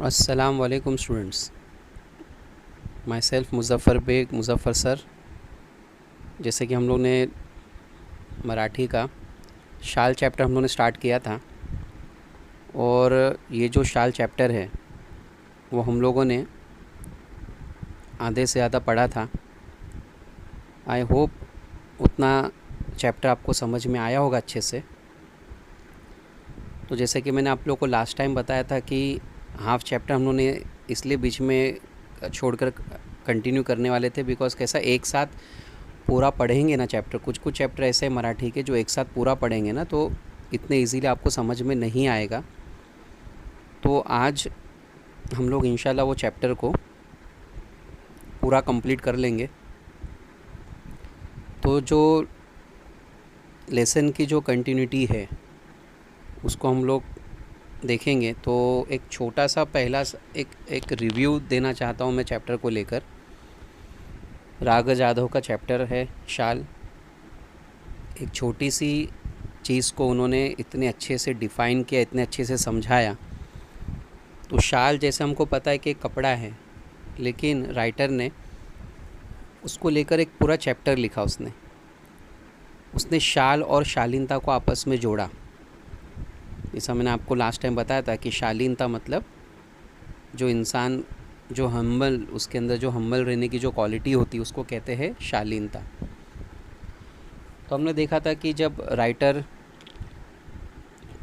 अस्सलाम वालेकुम students. Myself Muzaffar Baig Muzaffar sir. जैसे कि हम लोग ने मराठी का शाल चैप्टर हम लोग ने स्टार्ट किया था, और ये जो शाल चैप्टर है वो हम लोगों ने आधे से ज़्यादा पढ़ा था। आई होप उतना चैप्टर आपको समझ में आया होगा अच्छे से। तो जैसे कि मैंने आप लोग को लास्ट टाइम बताया था कि हाफ़ चैप्टर हम लोग ने इसलिए बीच में छोड़कर कंटिन्यू करने वाले थे बिकॉज़ कैसा एक साथ पूरा पढ़ेंगे ना चैप्टर, कुछ कुछ चैप्टर ऐसे हैं मराठी के जो एक साथ पूरा पढ़ेंगे ना तो इतने इजीली आपको समझ में नहीं आएगा। तो आज हम लोग इंशाल्लाह वो चैप्टर को पूरा कंप्लीट कर लेंगे। तो जो लेसन की जो कंटिन्यूटी है उसको हम लोग देखेंगे। तो एक छोटा सा पहला एक रिव्यू देना चाहता हूँ मैं चैप्टर को लेकर। राग जाधव का चैप्टर है शाल। एक छोटी सी चीज़ को उन्होंने इतने अच्छे से डिफ़ाइन किया, इतने अच्छे से समझाया। तो शाल जैसे हमको पता है कि एक कपड़ा है, लेकिन राइटर ने उसको लेकर एक पूरा चैप्टर लिखा। उसने शाल और शालीनता को आपस में जोड़ा। जैसा मैंने आपको लास्ट टाइम बताया था कि शालीनता मतलब जो इंसान जो हम्बल, उसके अंदर जो हम्बल रहने की जो क्वालिटी होती है उसको कहते हैं शालीनता। तो हमने देखा था कि जब राइटर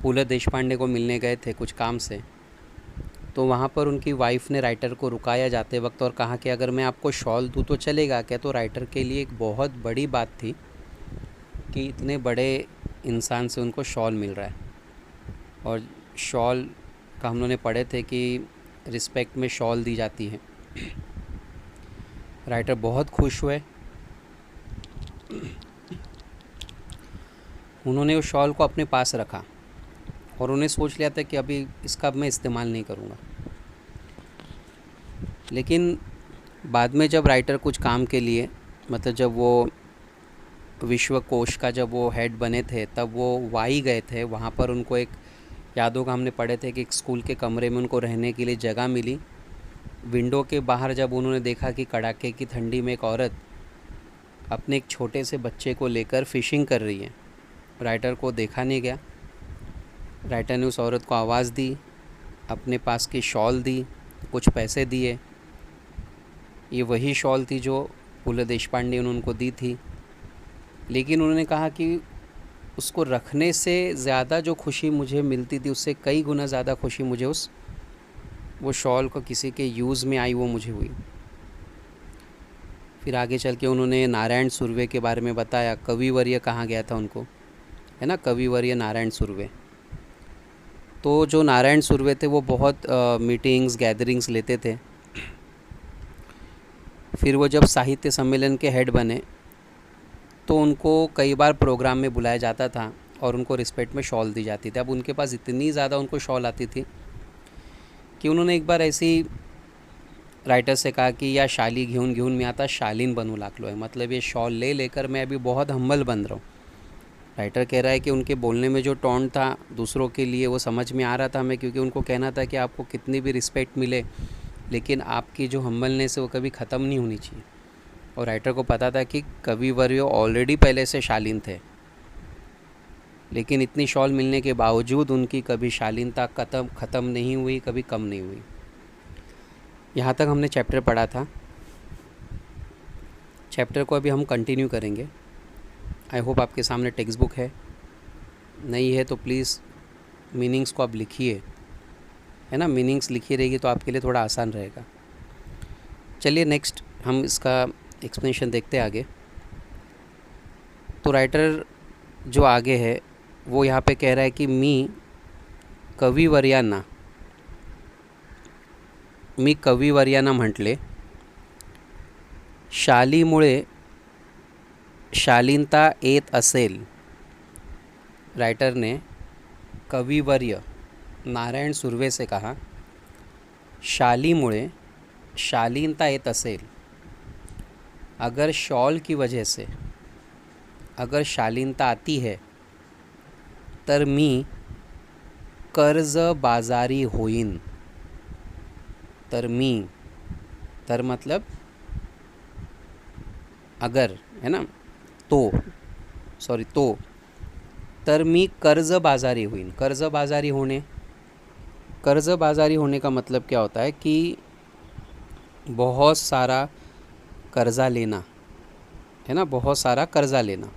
पुल देशपांडे को मिलने गए थे कुछ काम से, तो वहाँ पर उनकी वाइफ ने राइटर को रुकाया जाते वक्त और कहा कि अगर मैं आपको शॉल दूँ तो चलेगा क्या। तो राइटर के लिए एक बहुत बड़ी बात थी कि इतने बड़े इंसान से उनको शॉल मिल रहा है। और शॉल का हम लोगों ने पढ़े थे कि रिस्पेक्ट में शॉल दी जाती है। राइटर बहुत खुश हुए। उन्होंने उस शॉल को अपने पास रखा और उन्हें सोच लिया था कि अभी इसका मैं इस्तेमाल नहीं करूँगा। लेकिन बाद में जब राइटर कुछ काम के लिए, मतलब जब वो विश्व कोश का जब वो हेड बने थे, तब वो वाई गए थे। वहाँ पर उनको एक यादों का हमने पढ़े थे कि एक स्कूल के कमरे में उनको रहने के लिए जगह मिली। विंडो के बाहर जब उन्होंने देखा कि कड़ाके की ठंडी में एक औरत अपने एक छोटे से बच्चे को लेकर फ़िशिंग कर रही है, राइटर को देखा नहीं गया। राइटर ने उस औरत को आवाज़ दी, अपने पास की शॉल दी, कुछ पैसे दिए। ये वही शॉल थी जो पुल देशपांडे ने उनको दी थी। लेकिन उन्होंने कहा कि उसको रखने से ज़्यादा जो खुशी मुझे मिलती थी, उससे कई गुना ज़्यादा खुशी मुझे वो शॉल को किसी के यूज़ में आई वो मुझे हुई। फिर आगे चल के उन्होंने नारायण सुर्वे के बारे में बताया। कविवर्य कहा गया था उनको, है ना, कविवर्य नारायण सुर्वे। तो जो नारायण सुर्वे थे वो बहुत मीटिंग्स गैदरिंग्स लेते थे। फिर वो जब साहित्य सम्मेलन के हेड बने तो उनको कई बार प्रोग्राम में बुलाया जाता था और उनको रिस्पेक्ट में शॉल दी जाती थी। अब उनके पास इतनी ज़्यादा उनको शॉल आती थी कि उन्होंने एक बार ऐसी राइटर से कहा कि या शाली घेऊन घेऊन मी आता शालीन बनू लागलो है, मतलब ये शॉल ले लेकर मैं अभी बहुत हम्बल बन रहा हूँ। राइटर कह रहा है कि उनके बोलने में जो टोन था दूसरों के लिए वो समझ में आ रहा था हमें, क्योंकि उनको कहना था कि आपको कितनी भी रिस्पेक्ट मिले लेकिन आपकी जो हम्बलनेस है वो कभी ख़त्म नहीं होनी चाहिए। और राइटर को पता था कि कविवर्य ऑलरेडी पहले से शालीन थे, लेकिन इतनी शॉल मिलने के बावजूद उनकी कभी शालीनता ख़त्म नहीं हुई, कभी कम नहीं हुई। यहाँ तक हमने चैप्टर पढ़ा था। चैप्टर को अभी हम कंटिन्यू करेंगे। आई होप आपके सामने टेक्स्ट बुक है, नहीं है तो प्लीज़ मीनिंग्स को आप लिखिए, है ना। मीनिंग्स लिखी रहेगी तो आपके लिए थोड़ा आसान रहेगा। चलिए नेक्स्ट हम इसका एक्सप्लेनेशन देखते हैं आगे। तो राइटर जो आगे है वो यहाँ पे कह रहा है कि मी कविवर्यांना म्हटले, शालीमुळे शालीनता येत असेल। राइटर ने कविवर्य नारायण सुर्वे से कहा, शालीमुळे शालीनता येत असेल, अगर शॉल की वजह से अगर शालीनता आती है तर मी कर्ज बाजारी होईन। तर मी, तर मतलब अगर, है ना, तो, सॉरी तो, तर मी कर्जबाजारी होईन. कर्जबाजारी होने का मतलब क्या होता है कि बहुत सारा कर्जा लेना, है ना, बहुत सारा कर्जा लेना.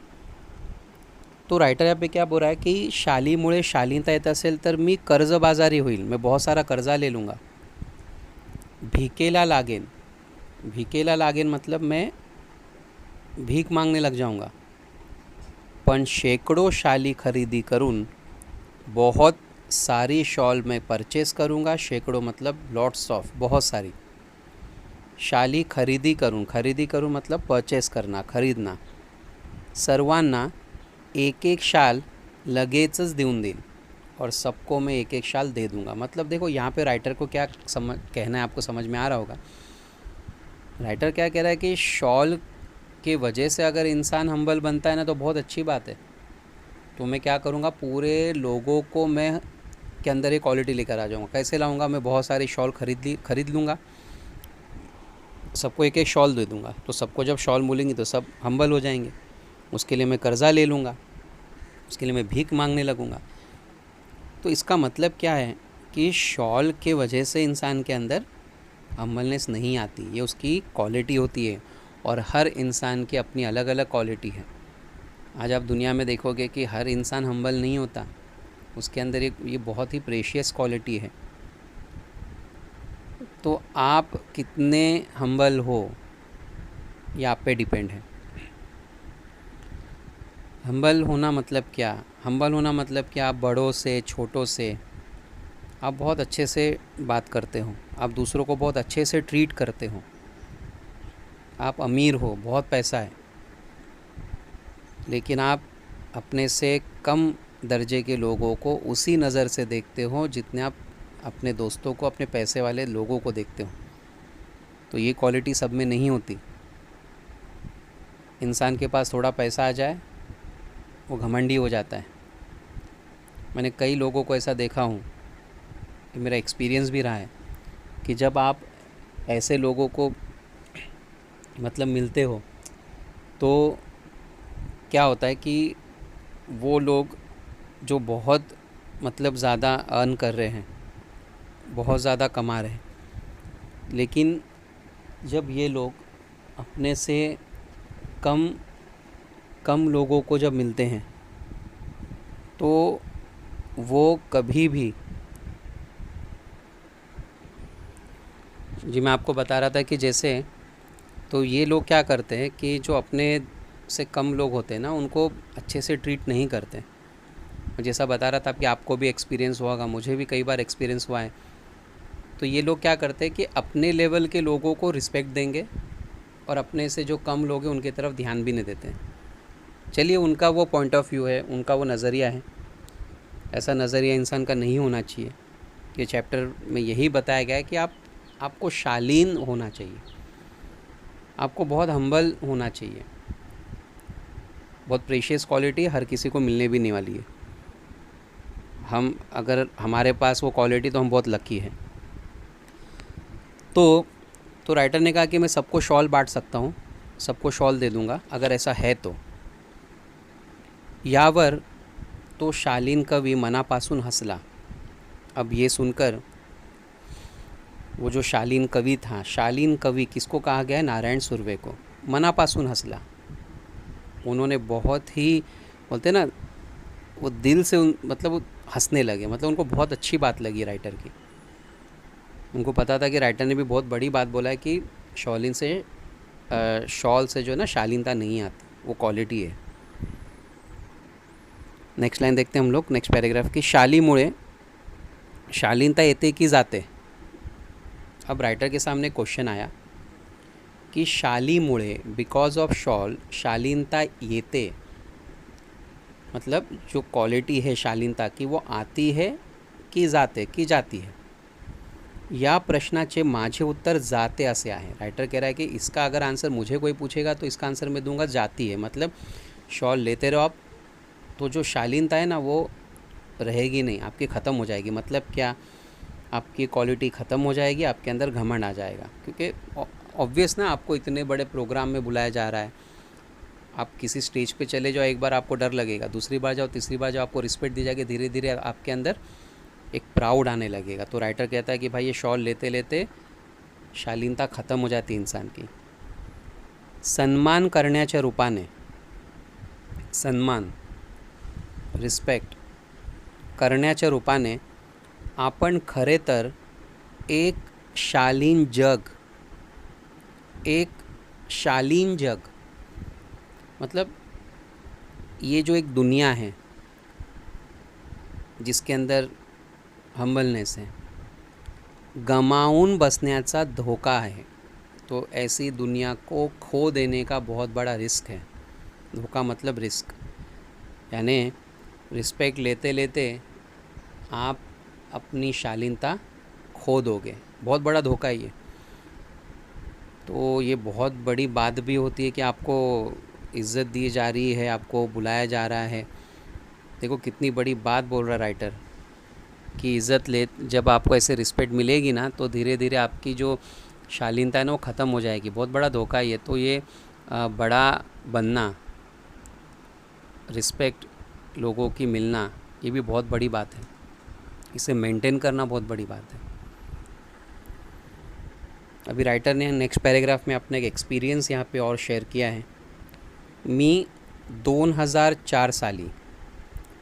तो रायटर यहाँ पे क्या बोल रहा है कि शालीमुळे शालीनता येत असेल तर मी कर्जबाजारी होईल, मैं बहुत सारा कर्जा ले लूँगा. भीकेला लागेन, भीकेला लागेन मतलब मैं भीख मांगने लग जाऊँगा. पण शेकडो शाली खरीदी करून बहुत सारी शॉल मैं परचेस करूँगा. शेकडो मतलब लॉट्स ऑफ, बहुत सारी. शाली खरीदी करून मतलब परचेस करना, खरीदना. सर्वांना एक एक शाल लगेचच देऊन देईन और सबको मैं एक एक शाल दे दूँगा. मतलब देखो यहाँ पे राइटर को क्या कहना है, आपको समझ में आ रहा होगा. राइटर क्या कह रहा है कि शॉल के वजह से अगर इंसान हम्बल बनता है ना तो बहुत अच्छी बात है. तो मैं क्या करूँगा, पूरे लोगों को मैं के अंदर ये क्वालिटी लेकर आ जाऊँगा. कैसे लाऊँगा, मैं बहुत सारी शॉल खरीद लूँगा, सबको एक एक शॉल दे दूँगा. तो सबको जब शॉल मिलेंगी तो सब हम्बल हो जाएंगे. उसके लिए मैं कर्ज़ा ले लूँगा, उसके लिए मैं भीख मांगने लगूँगा. तो इसका मतलब क्या है कि शॉल के वजह से इंसान के अंदर हम्बलनेस नहीं आती, ये उसकी क्वालिटी होती है. और हर इंसान की अपनी अलग अलग क्वालिटी है. आज आप दुनिया में देखोगे कि हर इंसान हम्बल नहीं होता, उसके अंदर एक ये बहुत ही प्रेशियस क्वालिटी है. तो आप कितने हम्बल हो ये आप पे डिपेंड है. हम्बल होना मतलब क्या, हम्बल होना मतलब क्या, आप बड़ों से छोटों से आप बहुत अच्छे से बात करते हो, आप दूसरों को बहुत अच्छे से ट्रीट करते हो. आप अमीर हो, बहुत पैसा है, लेकिन आप अपने से कम दर्जे के लोगों को उसी नज़र से देखते हो जितने आप अपने दोस्तों को, अपने पैसे वाले लोगों को देखते हो. तो ये क्वालिटी सब में नहीं होती. इंसान के पास थोड़ा पैसा आ जाए वो घमंडी हो जाता है. मैंने कई लोगों को ऐसा देखा हूँ, कि मेरा एक्सपीरियंस भी रहा है कि जब आप ऐसे लोगों को मतलब मिलते हो तो क्या होता है कि वो लोग जो बहुत मतलब ज़्यादा अर्न कर रहे हैं, बहुत ज़्यादा कमा रहे हैं, लेकिन जब ये लोग अपने से कम कम लोगों को जब मिलते हैं तो वो कभी भी, जी मैं आपको बता रहा था कि जैसे, तो ये लोग क्या करते हैं कि जो अपने से कम लोग होते हैं ना उनको अच्छे से ट्रीट नहीं करते. जैसा बता रहा था कि आपको भी एक्सपीरियंस हुआ होगा, मुझे भी कई बार एक्सपीरियंस हुआ है. तो ये लोग क्या करते हैं कि अपने लेवल के लोगों को रिस्पेक्ट देंगे और अपने से जो कम लोग हैं उनकी तरफ ध्यान भी नहीं देते हैं. चलिए, उनका वो पॉइंट ऑफ व्यू है, उनका वो नज़रिया है. ऐसा नज़रिया इंसान का नहीं होना चाहिए. ये चैप्टर में यही बताया गया है कि आपको शालीन होना चाहिए, आपको बहुत हम्बल होना चाहिए. बहुत प्रेशियस क्वालिटी हर किसी को मिलने भी नहीं वाली है. हम अगर हमारे पास वो क्वालिटी तो हम बहुत लकी हैं. तो राइटर ने कहा कि मैं सबको शॉल बांट सकता हूँ, सबको शॉल दे दूँगा अगर ऐसा है तो. यावर तो शालीन कवी मनापासून हंसला. अब ये सुनकर वो जो शालीन कवि था, शालीन कवि किसको कहा गया है, नारायण सुर्वे को, मनापासून हंसला. उन्होंने बहुत ही, बोलते ना, वो दिल से मतलब वो हंसने लगे, मतलब उनको बहुत अच्छी बात लगी राइटर की. उनको पता था कि राइटर ने भी बहुत बड़ी बात बोला है कि शॉल से जो ना शालीनता नहीं आती, वो क्वालिटी है. नेक्स्ट लाइन देखते हैं हम लोग, नेक्स्ट पैराग्राफ की. शालीमुळे शालीनता येते की जाते. अब राइटर के सामने क्वेश्चन आया कि शालीमुळे, बिकॉज ऑफ शॉल, शालीनता येते, मतलब जो क्वालिटी है शालीनता की वो आती है की जाते, की जाती है. या प्रश्नाचे माझे उत्तर जाते असे आहे. राइटर कह रहा है कि इसका अगर आंसर मुझे कोई पूछेगा तो इसका आंसर मैं दूंगा जाती है. मतलब शॉल लेते रहो आप, तो जो शालीनता है ना वो रहेगी नहीं, आपकी ख़त्म हो जाएगी. मतलब क्या, आपकी क्वालिटी ख़त्म हो जाएगी, आपके अंदर घमंड आ जाएगा, क्योंकि ऑब्वियस ना, आपको इतने बड़े प्रोग्राम में बुलाया जा रहा है। आप किसी स्टेज पे चले जाओ, एक बार आपको डर लगेगा, दूसरी बार जाओ, तीसरी बार जाओ, आपको रिस्पेक्ट दी जाएगी, धीरे धीरे आपके अंदर एक प्राउड आने लगेगा। तो राइटर कहता है कि भाई ये शॉल लेते लेते शालीनता ख़त्म हो जाती इंसान की। सन्मान करण्याच्या रूपाने, सन्मान, रिस्पेक्ट करण्याच्या रूपाने आपण खरे तर एक शालीन जग, एक शालीन जग, मतलब ये जो एक दुनिया है जिसके अंदर हम्बलनेस है, गमाऊन बसण्याचा धोका है। तो ऐसी दुनिया को खो देने का बहुत बड़ा रिस्क है। धोखा मतलब रिस्क, यानी रिस्पेक्ट लेते लेते आप अपनी शालीनता खो दोगे, बहुत बड़ा धोखा है ये। तो ये बहुत बड़ी बात भी होती है कि आपको इज़्ज़त दी जा रही है, आपको बुलाया जा रहा है। देखो कितनी बड़ी बात बोल रहा राइटर कि इज़्ज़त ले, जब आपको ऐसे रिस्पेक्ट मिलेगी ना, तो धीरे धीरे आपकी जो शालीनता है ना वो ख़त्म हो जाएगी। बहुत बड़ा धोखा है ये। तो ये बड़ा बनना, रिस्पेक्ट लोगों की मिलना, ये भी बहुत बड़ी बात है। इसे मेंटेन करना बहुत बड़ी बात है। अभी राइटर ने नेक्स्ट पैराग्राफ में अपना एक एक्सपीरियंस यहाँ पे और शेयर किया है। मी 2004 साली,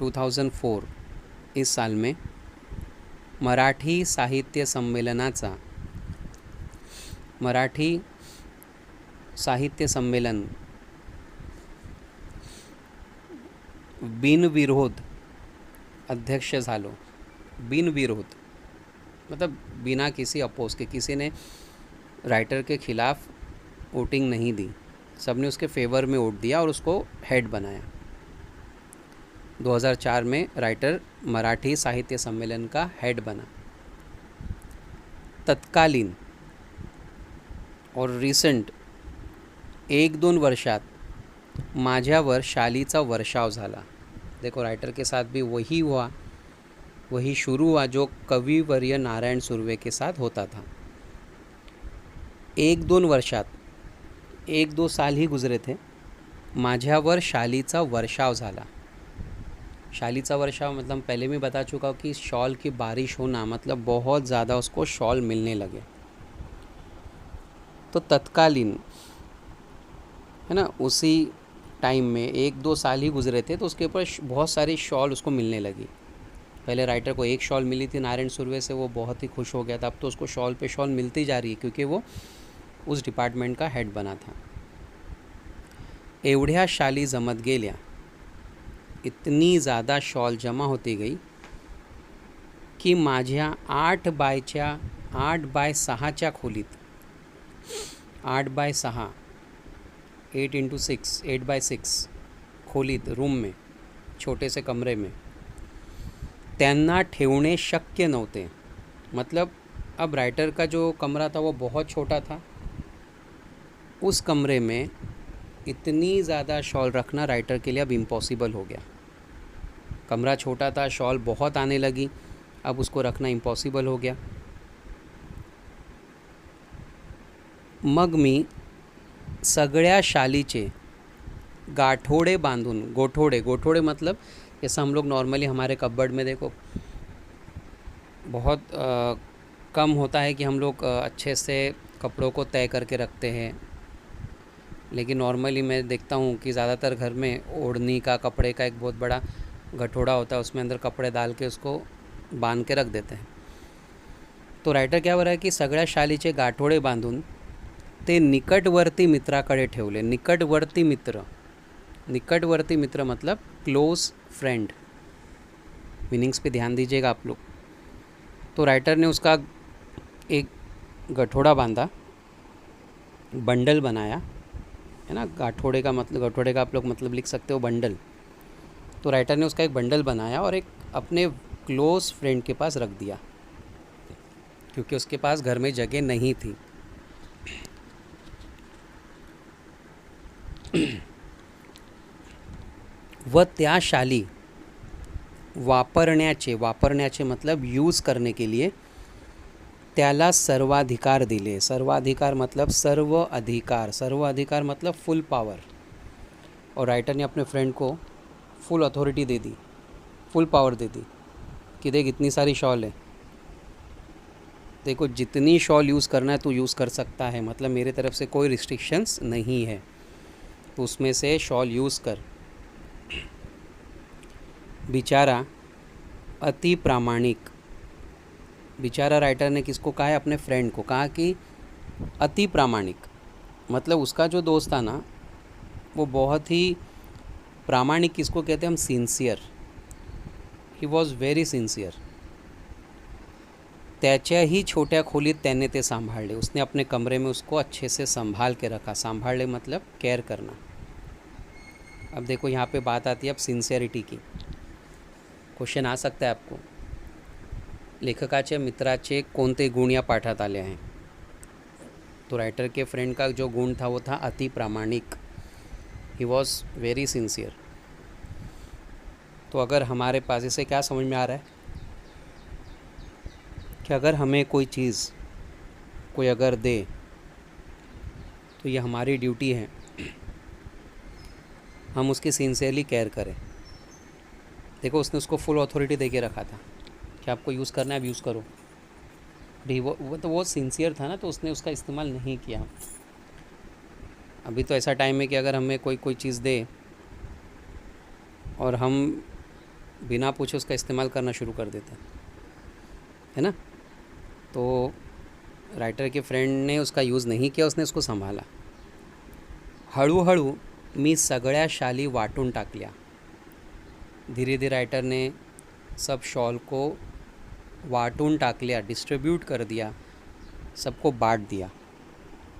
2004 इस साल में मराठी साहित्य संमेलनाचा, मराठी साहित्य संमेलन बिनविरोध अध्यक्ष झालो। बिनविरोध मतलब बिना किसी अपोज के, किसी ने राइटर के ख़िलाफ़ वोटिंग नहीं दी, सबने उसके फेवर में वोट दिया और उसको हेड बनाया। 2004 में राइटर मराठी साहित्य सम्मेलन का हेड बना। तत्कालीन और रिसेंट 1-2 वर्षात माझ्यावर शालीचा वर्षाव झाला। देखो राइटर के साथ भी वही हुआ, वही शुरू हुआ जो कविवर्य नारायण सुर्वे के साथ होता था। 1-2 वर्षात, 1-2 साल ही गुजरे थे, माझ्यावर शालीचा वर्षाव झाला। शालीचा वर्षाव मतलब पहले मैं बता चुका हूँ कि शॉल की बारिश होना, मतलब बहुत ज़्यादा उसको शॉल मिलने लगे। तो तत्कालीन है ना, उसी टाइम में 1-2 साल ही गुजरे थे, तो उसके ऊपर बहुत सारी शॉल उसको मिलने लगी। पहले राइटर को एक शॉल मिली थी नारायण सुर्वे से, वो बहुत ही खुश हो गया था। अब तो उसको शॉल पे शॉल मिलती जा रही है, क्योंकि वो उस डिपार्टमेंट का हेड बना था। एवढ्या शाली जमत गेल्या, इतनी ज़्यादा शॉल जमा होती गई की माझ्या 8 बाय 6च्या खोलीत, 8 बाय 6, 8 बाय 6 खोलीत, रूम में, छोटे से कमरे में त्यांना ठेवणे शक्य नव्हते। मतलब अब राइटर का जो कमरा था वो बहुत छोटा था, उस कमरे में इतनी ज़्यादा शॉल रखना राइटर के लिए अब इम्पॉसिबल हो गया। कमरा छोटा था, शॉल बहुत आने लगी, अब उसको रखना इम्पॉसिबल हो गया। मग मी सगळ्या शालीचे गाठोडे बांधून, गोठोड़े मतलब जैसा हम लोग नॉर्मली हमारे कपबोर्ड में देखो बहुत कम होता है कि हम लोग अच्छे से कपड़ों को तय करके रखते हैं, लेकिन नॉर्मली मैं देखता हूँ कि ज़्यादातर घर में ओढ़नी का, कपड़े का एक बहुत बड़ा गठोड़ा होता है, उसमें अंदर कपड़े डाल के उसको बांध के रख देते हैं। तो राइटर क्या हो रहा है कि सगळ्या शालीचे गाठोडे बांधून ते निकटवर्ती मित्राकडे ठेवले। निकटवर्ती मित्र मतलब क्लोज फ्रेंड, मीनिंग्स पे ध्यान दीजिएगा आप लोग। तो राइटर ने उसका एक गठोड़ा बांधा, बंडल बनाया, है ना। गठोड़े का आप लोग मतलब लिख सकते हो बंडल। तो राइटर ने उसका एक बंडल बनाया और एक अपने क्लोज फ्रेंड के पास रख दिया, क्योंकि उसके पास घर में जगह नहीं थी। व त्या शाली वापरण्याचे मतलब यूज़ करने के लिए त्याला सर्वाधिकार दिले. सर्वाधिकार मतलब सर्व अधिकार, सर्व अधिकार मतलब फुल पावर. और राइटर ने अपने फ्रेंड को फुल अथॉरिटी दे दी, फुल पावर दे दी कि देख इतनी सारी शॉल है, देखो जितनी शॉल यूज़ करना है तू यूज़ कर सकता है, मतलब मेरे तरफ से कोई रिस्ट्रिक्शंस नहीं है, तो उसमें से शॉल यूज़ कर. बेचारा अति प्रामाणिक. बेचारा राइटर ने किसको कहा है? अपने फ्रेंड को कहा कि अति प्रामाणिक, मतलब उसका जो दोस्त था ना वो बहुत ही प्रामाणिक. किसको कहते हैं हम? Sincere. He was very sincere. त्याच्याही छोट्या खोलीत त्याने ते सांभाळले. उसने अपने कमरे में उसको अच्छे से संभाल के रखा. संभालने मतलब केयर करना. अब देखो यहाँ पे बात आती है अब सिन्सियरिटी की. क्वेश्चन आ सकता है आपको, लेखकाचे मित्राचे कोणते गुण या पाठात आले हैं? तो राइटर के फ्रेंड का जो गुण था वो था अति प्रामाणिक. He was very sincere. तो अगर हमारे पास, इससे क्या समझ में आ रहा है कि अगर हमें कोई चीज़ कोई अगर दे तो ये हमारी ड्यूटी है हम उसकी सिंसियरली केयर करें. देखो उसने उसको फुल अथॉरिटी दे के रखा था कि आपको यूज़ करना है, अब यूज़ करो. वो सिंसियर था ना, तो उसने उसका इस्तेमाल नहीं किया. अभी तो ऐसा टाइम है कि अगर हमें कोई चीज़ दे और हम बिना पूछे उसका इस्तेमाल करना शुरू कर देते है ना. तो राइटर के फ्रेंड ने उसका यूज़ नहीं किया, उसने उसको संभाला. हळूहळू मी सगळ्या शाली वाटून टाकल्या. धीरे धीरे राइटर ने सब शॉल को वाटून टाकल्या, डिस्ट्रीब्यूट कर दिया, सबको बांट दिया.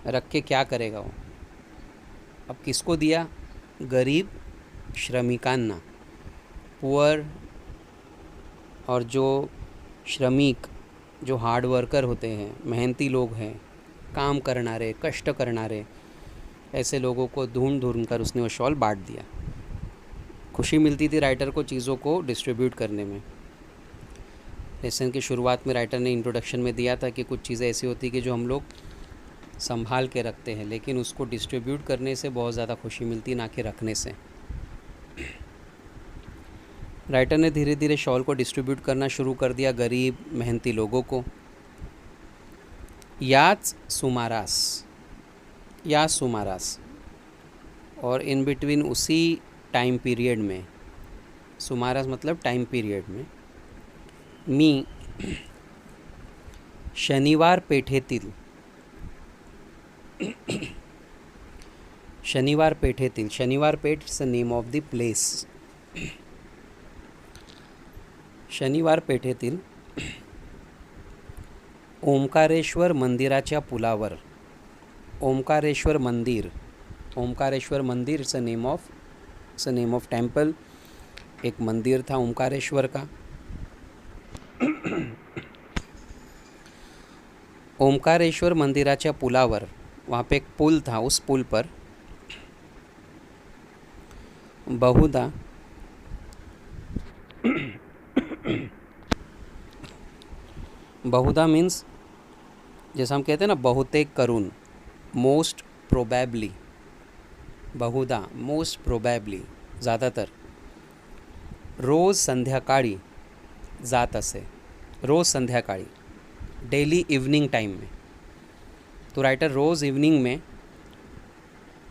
रख के क्या करेगा वो? अब किसको दिया? गरीब श्रमिकांना, पुअर, और जो श्रमिक, जो हार्ड वर्कर होते हैं, मेहनती लोग हैं, काम करनारे, कष्ट करनारे, ऐसे लोगों को ढूंढ ढूंढ कर उसने वो शॉल बांट दिया. खुशी मिलती थी राइटर को चीज़ों को डिस्ट्रीब्यूट करने में. लेसन की शुरुआत में राइटर ने इंट्रोडक्शन में दिया था कि कुछ चीज़ें ऐसी होती कि जो हम लोग संभाल के रखते हैं, लेकिन उसको डिस्ट्रीब्यूट करने से बहुत ज़्यादा खुशी मिलती, ना कि रखने से. राइटर ने धीरे धीरे शॉल को डिस्ट्रीब्यूट करना शुरू कर दिया गरीब मेहनती लोगों को. याच सुमारास और इन बिटवीन उसी टाइम पीरियड में, सुमारास मतलब टाइम पीरियड में, मी शनिवार पेठेतील शनिवार Peth it's the name of the place. शनिवार पेठेतील ओंकारेश्वर मंदिराच्या पुलावर, ओंकारेश्वर मंदिर it's a name of temple. एक मंदिर था ओंकारेश्वर का. ओंकारेश्वर मंदिराच्या पुलावर, वहाँ पे एक पुल था, उस पुल पर बहुधा मीन्स जैसा हम कहते हैं ना, बहुतेक करून, मोस्ट प्रोबेबली, बहुधा मोस्ट प्रोबेबली, ज़्यादातर, रोज़ संध्याकाळी जात असे. रोज़ संध्याकाळी, डेली इवनिंग टाइम में. तो राइटर रोज़ इवनिंग में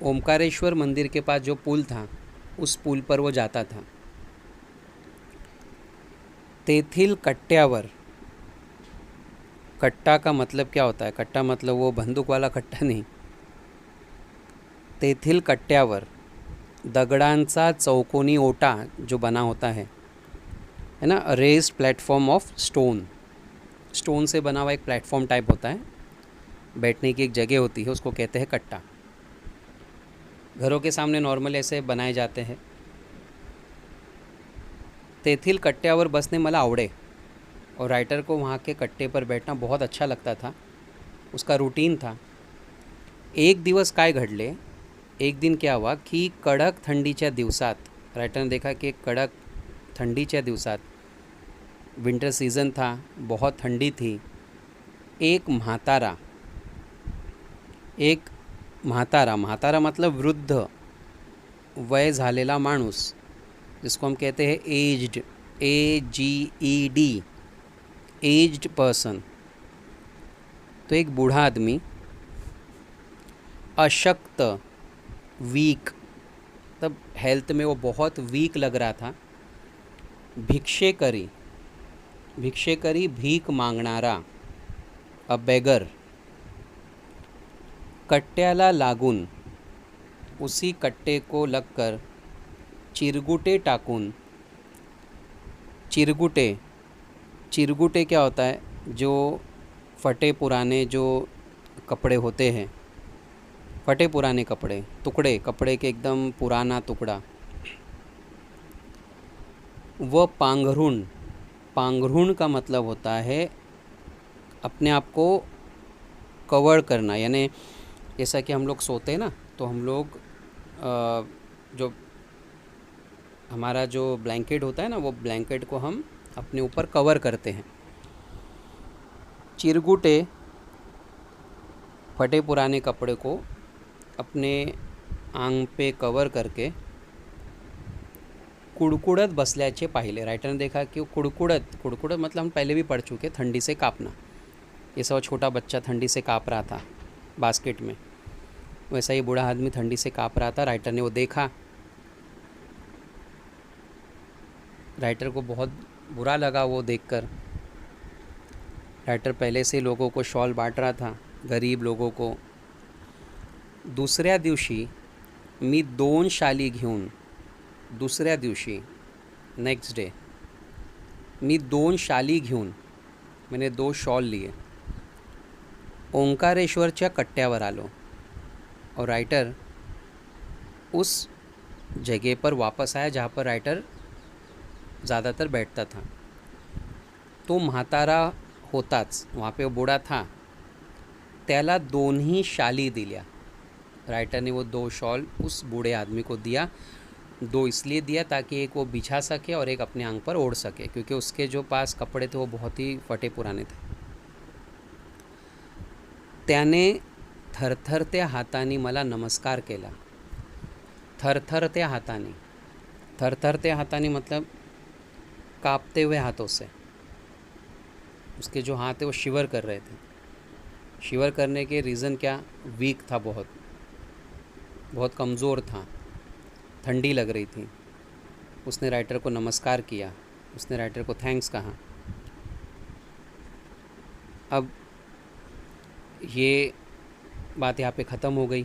ओमकारेश्वर मंदिर के पास जो पुल था उस पुल पर वो जाता था. तेथिल कट्ट्यावर, कट्टा का मतलब क्या होता है? कट्टा मतलब वो बंदूक वाला कट्टा नहीं. तेथिल कट्ट्यावर दगडांचा चौकोनी ओटा जो बना होता है ना, रेस्ड प्लेटफॉर्म ऑफ स्टोन से बना हुआ एक प्लेटफॉर्म टाइप होता है, बैठने की एक जगह होती है, उसको कहते हैं कट्टा. घरों के सामने नॉर्मल ऐसे बनाए जाते हैं. तेथिल कट्ट्यावर बसने मला आवडे. और राइटर को वहाँ के कट्टे पर बैठना बहुत अच्छा लगता था, उसका रूटीन था. एक दिवस काय घडले, एक दिन क्या हुआ की कडक थंडीच्या दिवसात, राइटर ने देखा कि कडक ठंडीच्या दिवसात, विंटर सीज़न था, बहुत ठंडी थी. एक म्हातारा, एक म्हातारा, म्हातारा मतलब वृद्ध, वय झालेला माणूस, जिसको हम कहते हैं एज्ड, AGED, एज्ड पर्सन। तो एक बूढ़ा आदमी, अशक्त, वीक, तब हेल्थ में वो बहुत वीक लग रहा था। भिक्षेकरी, भिक्षेकरी भीख मागणारा, अ बेगर। कट्ट्याला लागून, उसी कट्टे को लगकर, चिरगुटे टाकून, चिरगुटे, चिरगुटे क्या होता है? जो फटे पुराने जो कपड़े होते हैं, फटे पुराने कपड़े, टुकड़े, कपड़े के एकदम पुराना टुकड़ा। वह पांघरूण, पांघरूण का मतलब होता है अपने आप को कवर करना, यानी जैसा कि हम लोग सोते हैं ना, तो हम लोग जो हमारा जो ब्लैंकेट होता है ना, वो ब्लैंकेट को हम अपने ऊपर कवर करते हैं। चिरगुटे, फटे पुराने कपड़े को अपने आंग पे कवर करके कुड़कुड़त बसल्याचे पाहिले। राइटर ने देखा कि वो कुड़कुड़त, कुड़कुड़त मतलब हम पहले भी पढ़ चुके, ठंडी से काँपना। जैसा वो छोटा बच्चा ठंडी से काँप रहा था बास्केट में, वैसा ही बूढ़ा आदमी ठंडी से काँप रहा था। राइटर ने वो देखा, राइटर को बहुत बुरा लगा वो देखकर। राइटर पहले से लोगों को शॉल बांट रहा था, गरीब लोगों को। दुसऱ्या दिवशी मी 2 शाली घेऊन, दुसऱ्या दिवशी, नेक्स्ट डे, मी 2 शाली घेऊन, मैंने 2 शॉल लिए, ओंकारेश्वरच्या कट्ट्यावर आलो। और राइटर उस जगह पर वापस आया जहाँ पर राइटर ज़्यादातर बैठता था। तो म्हातारा होताच, वहाँ पे वो बूढ़ा था, त्याला 2 शाली दिल्या। राइटर ने वो 2 शॉल उस बूढ़े आदमी को दिया। 2 इसलिए दिया ताकि एक वो बिछा सके और एक अपने आंग पर ओढ़ सके, क्योंकि उसके जो पास कपड़े थे वो बहुत ही फटे पुराने थे। त्याने थरथरत्या हाताने मला नमस्कार केला। थरथरत्या हाताने, थरथरत्या हाताने मतलब कांपते हुए हाथों से। उसके जो हाथ है वो शिवर कर रहे थे। शिवर करने के रीज़न क्या? वीक था, बहुत बहुत कमज़ोर था, ठंडी लग रही थी। उसने राइटर को नमस्कार किया, उसने राइटर को थैंक्स कहा। अब ये बात यहाँ पे ख़त्म हो गई।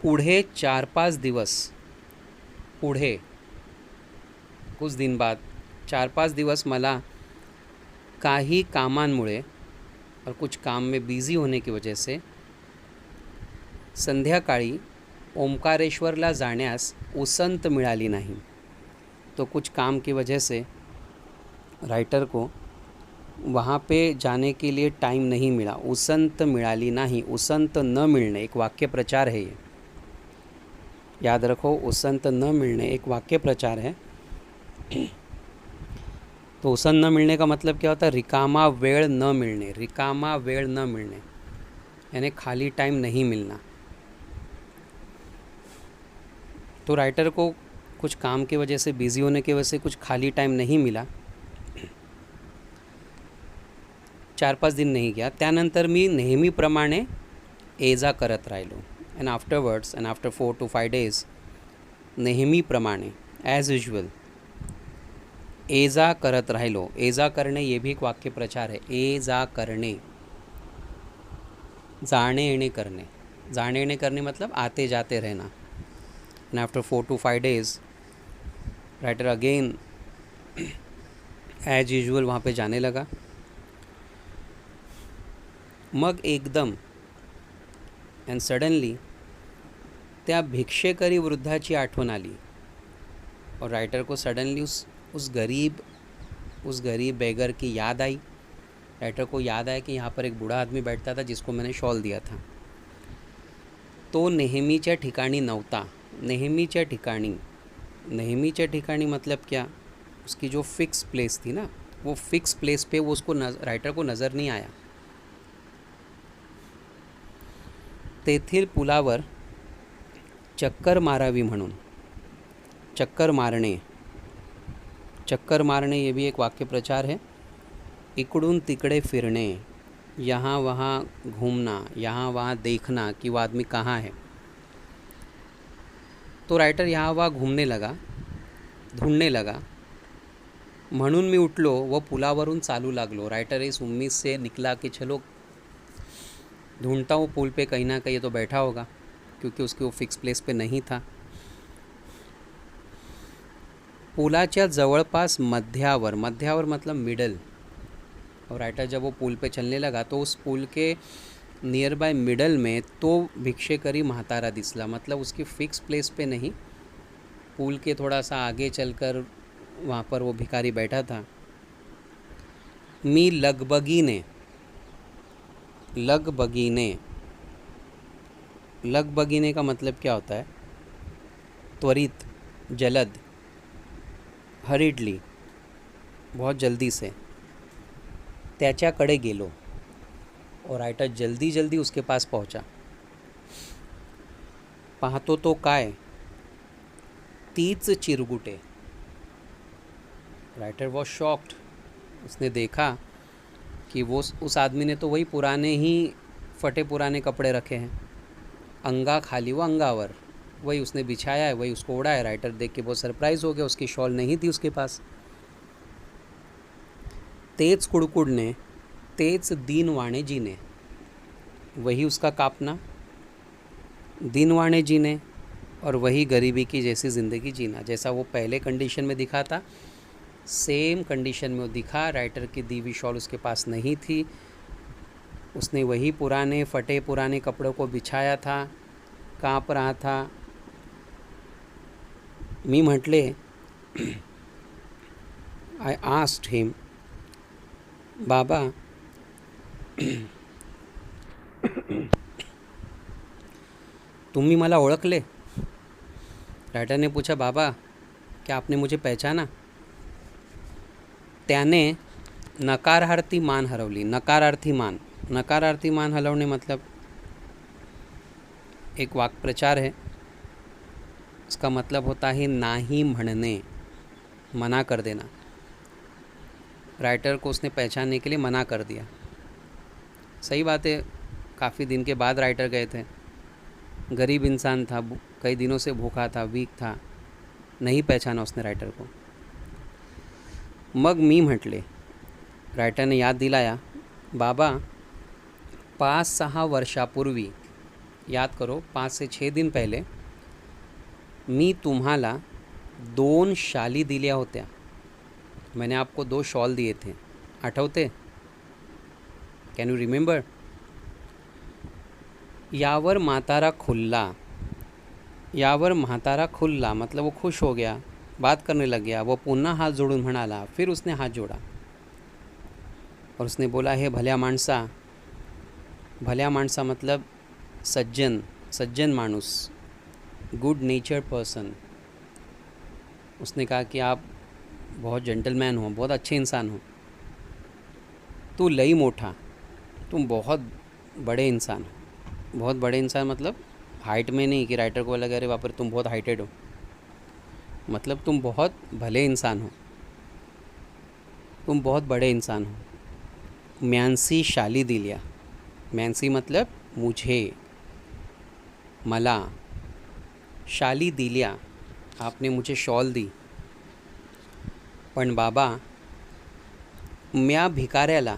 पुढे 4-5 दिवस, पुढे कुछ दिन बाद 4-5 दिवस मला काही कामांमुळे और कुछ काम में बिज़ी होने की वजह से संध्याकाळी ओंकारेश्वरला जाण्यास उसंत मिळाली नाही। तो कुछ काम की वजह से राइटर को वहाँ पे जाने के लिए टाइम नहीं मिला। उसंत मिळाली नाही, उसंत न मिलने एक वाक्य प्रचार है, ये याद रखो। उसंत न मिलने एक वाक्य प्रचार है। तो उसंत न मिलने का मतलब क्या होता है? रिकामा वेळ न मिलने, रिकामा वेळ न मिलने यानी खाली टाइम नहीं मिलना। तो राइटर को कुछ काम की वजह से, बिज़ी होने की वजह से कुछ खाली टाइम नहीं मिला। 4-5 दिन नहीं गया। त्यानंतर मी नेहमीप्रमाणे ये जा करत राहिलो। And afterwards, and after 4 to 5 days, नेहमीप्रमाणे, ॲज युजल, ये जा करत राहिलो। ये जा करणे ये भी एक वाक्य प्रचार है। ये जा करणे, जाने येणे करणे, जाने येणे करणे मतलब आते जाते रहना। And after 4 to 5 days writer again as usual वहाँ पे जाने लगा। मग एकदम एंड सडनली त्या भिक्षेकरी वृद्धाची आठवण आली। और राइटर को सडनली उस गरीब बेगर की याद आई। राइटर को याद आया कि यहाँ पर एक बूढ़ा आदमी बैठता था जिसको मैंने शॉल दिया था। तो नेहमीच्या ठिकाणी नव्हता। नेहमीच्या ठिकाणी, नेहमीच्या ठिकाणी मतलब क्या? उसकी जो फिक्स प्लेस थी ना, वो फिक्स प्लेस पे वो उसको राइटर को नज़र नहीं आया। तेथील पुलावर चक्कर मारावी म्हणून, चक्कर मारणे, चक्कर मारणे ये भी एक वाक्य प्रचार है। इकडून तिकडे फिरणे, यहाँ वहाँ घूमना, यहाँ वहाँ देखना कि वो आदमी कहाँ है। तो राइटर यहाँ वहाँ घूमने लगा, ढूंढने लगा। म्हणून मी उठलो व पुलावरून चालू लागलो। राइटर इस उम्मीद से निकला कि चलो ढूंढता हूँ पुल पे कहीं ना कहीं तो बैठा होगा, क्योंकि उसके वो फिक्स प्लेस पे नहीं था। पुलाच्या जवळपास मध्यावर, मध्यावर मतलब मिडल, और राइटर जब वो पुल पे चलने लगा तो उस पुल के नियर बाय मिडल में तो भिक्षेकरी म्हातारा दिसला, मतलब उसकी फ़िक्स प्लेस पे नहीं, पुल के थोड़ा सा आगे चलकर वहाँ पर वो भिखारी बैठा था। मी लगबगीने, लगबगीने, लगबगीने का मतलब क्या होता है? त्वरित, जलद, हरिडली, बहुत जल्दी से। त्याच्याकडे गेलो, और राइटर जल्दी जल्दी उसके पास पहुंचा। पाहतो तो काय, तीच चिरगुटे। राइटर वॉज शॉक्ड, उसने देखा कि वो उस आदमी ने तो वही पुराने ही फटे पुराने कपड़े रखे हैं, अंगा खाली वो अंगावर, वही उसने बिछाया है, वही उसको ओढ़ा है। राइटर देख के बहुत सरप्राइज हो गया, उसकी शॉल नहीं थी उसके पास। तेज कुड़कुड़ने, तेज दीनवाणे जीने, वही उसका कापना, दीनवाणे जीने, और वही गरीबी की जैसी ज़िंदगी जीना, जैसा वो पहले कंडीशन में दिखा था सेम कंडीशन में वो दिखा। राइटर की दी हुई शॉल उसके पास नहीं थी, उसने वही पुराने फटे पुराने कपड़ों को बिछाया था, काँप रहा था। मी म्हटले, आई आस्क्ड हिम, बाबा तुम्ही मला ओळखले? राइटर ने पूछा, बाबा क्या आपने मुझे पहचाना? त्याने नकारार्थी मान हलवली, नकारार्थी मान, नकारार्थी मान हलवणे मतलब एक वाक्प्रचार है, इसका मतलब होता है नाही म्हणणे, मना कर देना। राइटर को उसने पहचानने के लिए मना कर दिया। सही बात है, काफ़ी दिन के बाद राइटर गए थे, गरीब इंसान था, कई दिनों से भूखा था, वीक था, नहीं पहचाना उसने राइटर को। मग मी म्हटले, राइटर ने याद दिलाया, बाबा 5-6 वर्षापूर्वी, याद करो 5 से 6 दिन पहले मी तुम्हाला 2 शाली दिल्या होत्या, मैंने आपको 2 शॉल दिए थे, आठवते? Can you remember? यावर म्हातारा खुल्ला, यावर म्हातारा खुल्ला मतलब वो खुश हो गया, बात करने लग गया। वो पुन्हा हाथ जोड़ून म्हणाला, फिर उसने हाथ जोड़ा और उसने बोला, हे भल्या माणसा, भल्या माणसा मतलब सज्जन, सज्जन मानुस, गुड नेचर पर्सन। उसने कहा कि आप बहुत जेंटलमैन हो, बहुत अच्छे इंसान हो। तू लई मोठा, तुम बहुत बड़े इंसान हो। बहुत बड़े इंसान मतलब हाइट में नहीं कि राइटर को लगे अरे बाप रे तुम बहुत हाइटेड हो, मतलब तुम बहुत भले इंसान हो, तुम बहुत बड़े इंसान हो। म्यांसी शाली दिल्या, म्यांसी मतलब मुझे, मला, शाली दिल्या आपने मुझे शॉल दी। पण बाबा म्या भिकाऱ्याला,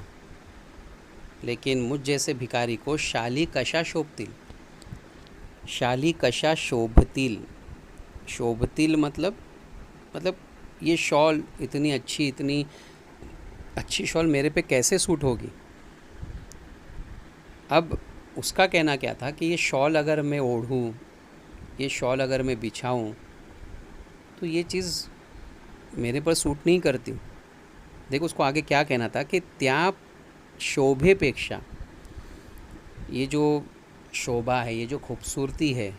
लेकिन मुझ जैसे भिकारी को शाली कशा शोभतील, शाली कशा शोभतील, शोभतील मतलब ये शॉल इतनी अच्छी शॉल मेरे पे कैसे सूट होगी। अब उसका कहना क्या था कि ये शॉल अगर मैं ओढ़ूँ, ये शॉल अगर मैं बिछाऊँ तो ये चीज़ मेरे पर सूट नहीं करती। देखो उसको आगे क्या कहना था कि त्या शोभेपेक्षा, ये जो शोभा है, ये जो खूबसूरती है,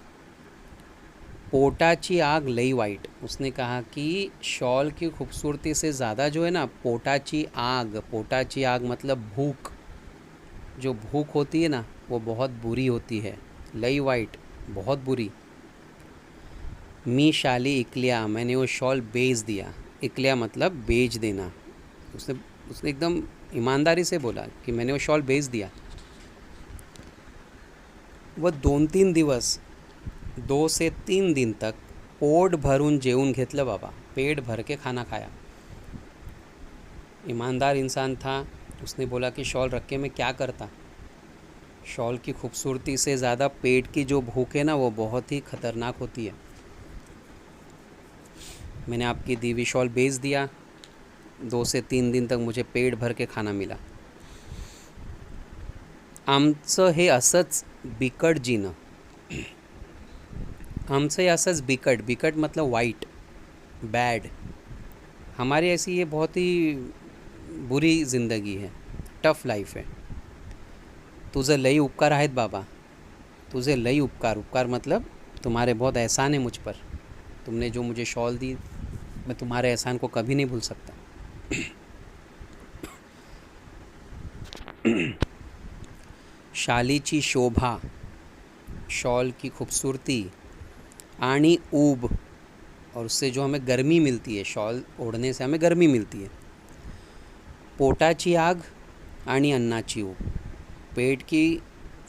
पोटाची आग लई वाइट। उसने कहा कि शॉल की खूबसूरती से ज़्यादा जो है ना, पोटाची आग मतलब भूख, जो भूख होती है ना वो बहुत बुरी होती है। लई वाइट, बहुत बुरी। मी शाली इकलिया, मैंने वो शॉल बेच दिया। इकलिया मतलब बेच देना। उसने उसने एकदम ईमानदारी से बोला कि मैंने वो शॉल बेच दिया। वह 2-3 दिवस, 2 से 3 दिन तक पोट भरून जेवून घेतलं बाबा, पेट भर के खाना खाया। ईमानदार इंसान था। उसने बोला कि शॉल रख के मैं क्या करता। शॉल की खूबसूरती से ज़्यादा पेट की जो भूख है ना वो बहुत ही ख़तरनाक होती है। मैंने आपकी दी हुई शॉल बेच दिया। 2 से 3 दिन तक मुझे पेट भर के खाना मिला। आमचं हे असंच बिकट जीणं। आमचं हे असंच बिकट, बिकट मतलब वाइट, बैड। हमारी ऐसी ये बहुत ही बुरी ज़िंदगी है, टफ लाइफ है। तुझे लई उपकार आहेत बाबा, तुझे लई उपकार। उपकार मतलब तुम्हारे बहुत एहसान है मुझ पर। तुमने जो मुझे शॉल दी, मैं तुम्हारे एहसान को कभी नहीं भूल सकता। शालीची शोभा, शॉल की खूबसूरती, आणि ऊब, और उससे जो हमें गर्मी मिलती है, शॉल ओढ़ने से हमें गर्मी मिलती है। पोटाची आग आणि अन्नाची ऊब, पेट की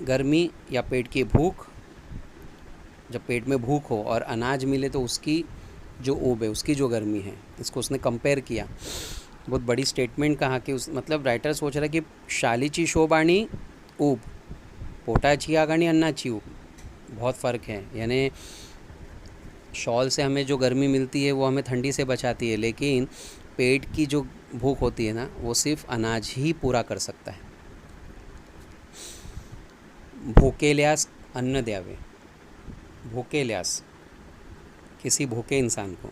गर्मी या पेट की भूख, जब पेट में भूख हो और अनाज मिले तो उसकी जो ऊब है, उसकी जो गर्मी है, इसको उसने कंपेयर किया। बहुत बड़ी स्टेटमेंट कहा कि उस मतलब राइटर सोच रहा है कि शालीची शोभ आणि ऊब, पोटाची आग आणि अन्नाची ऊब, बहुत फ़र्क है। यानी शॉल से हमें जो गर्मी मिलती है वो हमें ठंडी से बचाती है, लेकिन पेट की जो भूख होती है ना वो सिर्फ अनाज ही पूरा कर सकता है। भूकेल्यास अन्न द्यावे, भूकेल्यास किसी भूखे इंसान को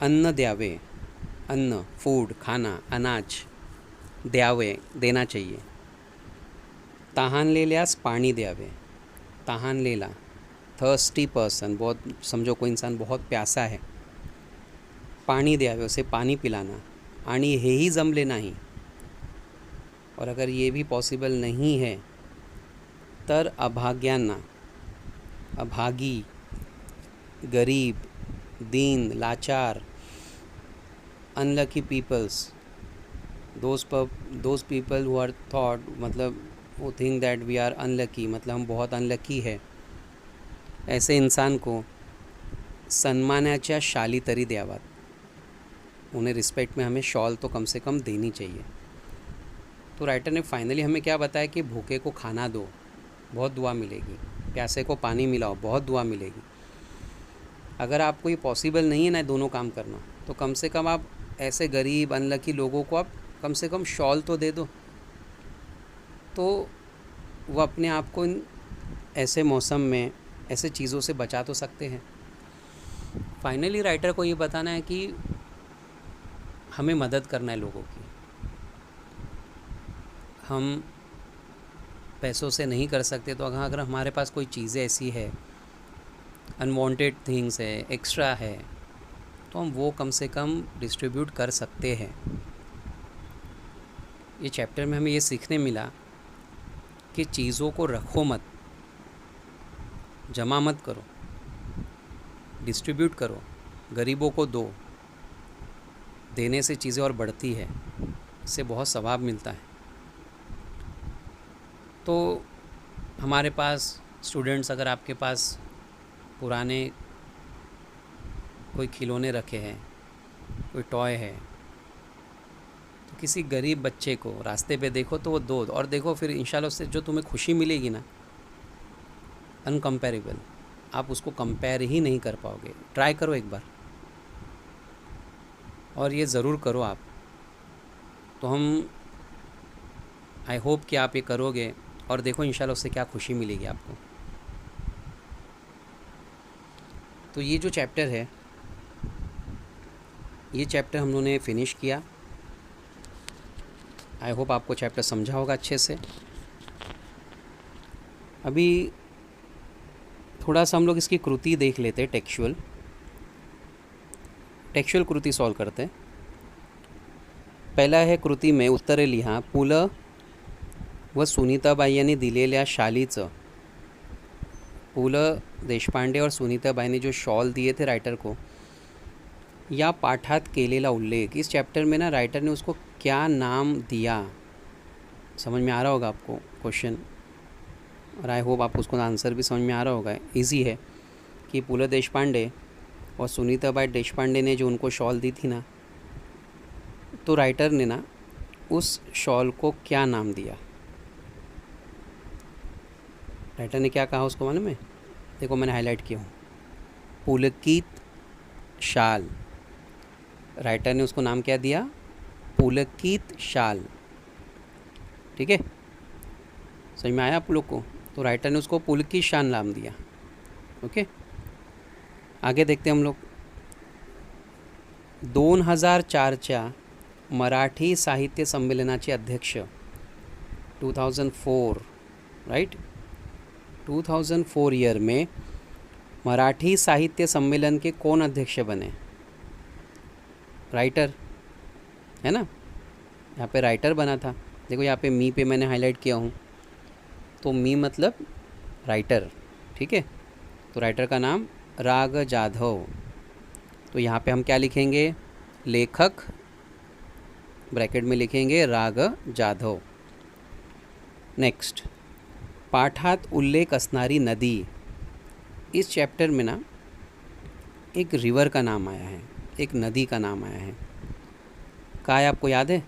अन्न द्यावे, अन्न, फूड, खाना, अनाज, द्यावे देना चाहिए। तहानलेल्यास पाणी द्यावे, तहानलेला थर्स्टी पर्सन, बहुत समझो कोई इंसान बहुत प्यासा है, पाणी द्यावे, उसे पानी पिलाना। आणि हेही जमले नाही, और अगर ये भी पॉसिबल नहीं है तर अभाग्यांना, अभागी, गरीब, दीन, लाचार, unlucky peoples, those people who are thought, मतलब वो think that we are unlucky, मतलब हम बहुत अनलकी है, ऐसे इंसान को सन्मानाच्या शाली तरी द्यावात। उन्हें रिस्पेक्ट में हमें शॉल तो कम से कम देनी चाहिए। तो राइटर ने फाइनली हमें क्या बताया कि भूखे को खाना दो, बहुत दुआ मिलेगी। प्यासे को पानी मिलाओ, बहुत दुआ मिलेगी। अगर आपको ये पॉसिबल नहीं है ना दोनों काम करना, तो कम से कम आप ऐसे गरीब अनलकी लोगों को आप कम से कम शॉल तो दे दो, तो वो अपने आप को इन ऐसे मौसम में ऐसे चीज़ों से बचा तो सकते हैं। फाइनली राइटर को ये बताना है कि हमें मदद करना है लोगों की। हम पैसों से नहीं कर सकते, तो अगर हमारे पास कोई चीज़ें ऐसी है, अनवांटेड थिंग्स है, एक्स्ट्रा है, तो हम वो कम से कम डिस्ट्रीब्यूट कर सकते हैं। ये चैप्टर में हमें ये सीखने मिला कि चीज़ों को रखो मत, जमा मत करो, डिस्ट्रीब्यूट करो, गरीबों को दो। देने से चीज़ें और बढ़ती है, इससे बहुत सवाब मिलता है। तो हमारे पास स्टूडेंट्स, अगर आपके पास पुराने कोई खिलौने रखे हैं, कोई टॉय है, तो किसी गरीब बच्चे को रास्ते पे देखो तो वो दो, और देखो फिर इंशाल्लाह उससे जो तुम्हें खुशी मिलेगी ना, अनकम्पेरेबल, आप उसको कंपेयर ही नहीं कर पाओगे। ट्राई करो एक बार, और ये ज़रूर करो आप। तो हम आई होप कि आप ये करोगे, और देखो इंशाल्लाह उससे क्या खुशी मिलेगी आपको। तो ये जो चैप्टर है, ये चैप्टर हम लोगों ने फिनिश किया। आई होप आपको चैप्टर समझा होगा अच्छे से। अभी थोड़ा सा हम लोग इसकी कृति देख लेते हैं, टेक्स्चुअल कृति सॉल्व करते हैं। पहिला आहे कृती में उत्तरे लिहा। पु ल व सुनीताबाई यांनी दिलेल्या शालीचं, पु ल देशपांडे और सुनीताबाई ने जो शॉल दिए थे राइटर को, या पाठात केलेला उल्लेख, इस चैप्टर में ना राइटर ने उसको क्या नाम दिया। समझ में आ रहा होगा आपको क्वेश्चन, और आई होप आपको उसका आंसर भी समझ में आ रहा होगा। इजी है कि पु ल देशपांडे और सुनीताबाई देशपांडे ने जो उनको शॉल दी थी ना, तो राइटर ने ना उस शॉल को क्या नाम दिया। राइटर ने क्या कहा उसको मालूम है? देखो मैंने हाईलाइट किया हूँ, पुलकित शाल। राइटर ने उसको नाम क्या दिया? पुलकित शाल। ठीक है, समझ में आया आप लोग को? तो राइटर ने उसको पुलकित शाल नाम दिया। ओके, आगे देखते हैं हम लोग। 2004च्या मराठी साहित्य संमेलनाचे अध्यक्ष, 2004 राइट, 2004 ईयर में मराठी साहित्य सम्मेलन के कौन अध्यक्ष बने? राइटर है ना, यहाँ पे राइटर बना था। देखो यहाँ पे मी पे मैंने हाईलाइट किया हूँ, तो मी मतलब राइटर। ठीक है, तो राइटर का नाम राग जाधव। तो यहाँ पे हम क्या लिखेंगे? लेखक ब्रैकेट में लिखेंगे राग जाधव। नेक्स्ट, पाठात उल्लेख असणारी नदी, इस चैप्टर में ना एक रिवर का नाम आया है, एक नदी का नाम आया है। काय आपको याद है?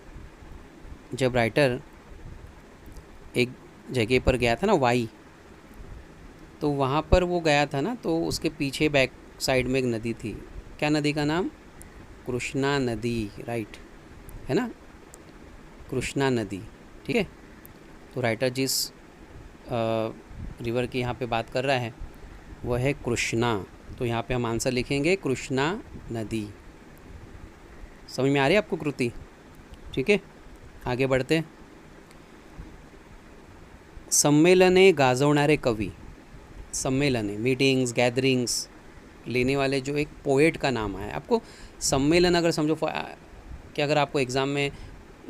जब राइटर एक जगह पर गया था ना, वाई, तो वहाँ पर वो गया था ना, तो उसके पीछे बैक साइड में एक नदी थी। क्या नदी का नाम? कृष्णा नदी, राइट है ना, कृष्णा नदी। ठीक है, तो राइटर जिस रिवर की यहाँ पे बात कर रहा है वह है कृष्णा। तो यहाँ पे हम आंसर लिखेंगे कृष्णा नदी। समझ में आ रही है आपको कृति? ठीक है, आगे बढ़ते। सम्मेलने गाजवणारे कवि, सम्मेलने मीटिंग्स गैदरिंग्स लेने वाले जो एक पोएट का नाम आया। आपको सम्मेलन अगर समझो कि अगर आपको एग्ज़ाम में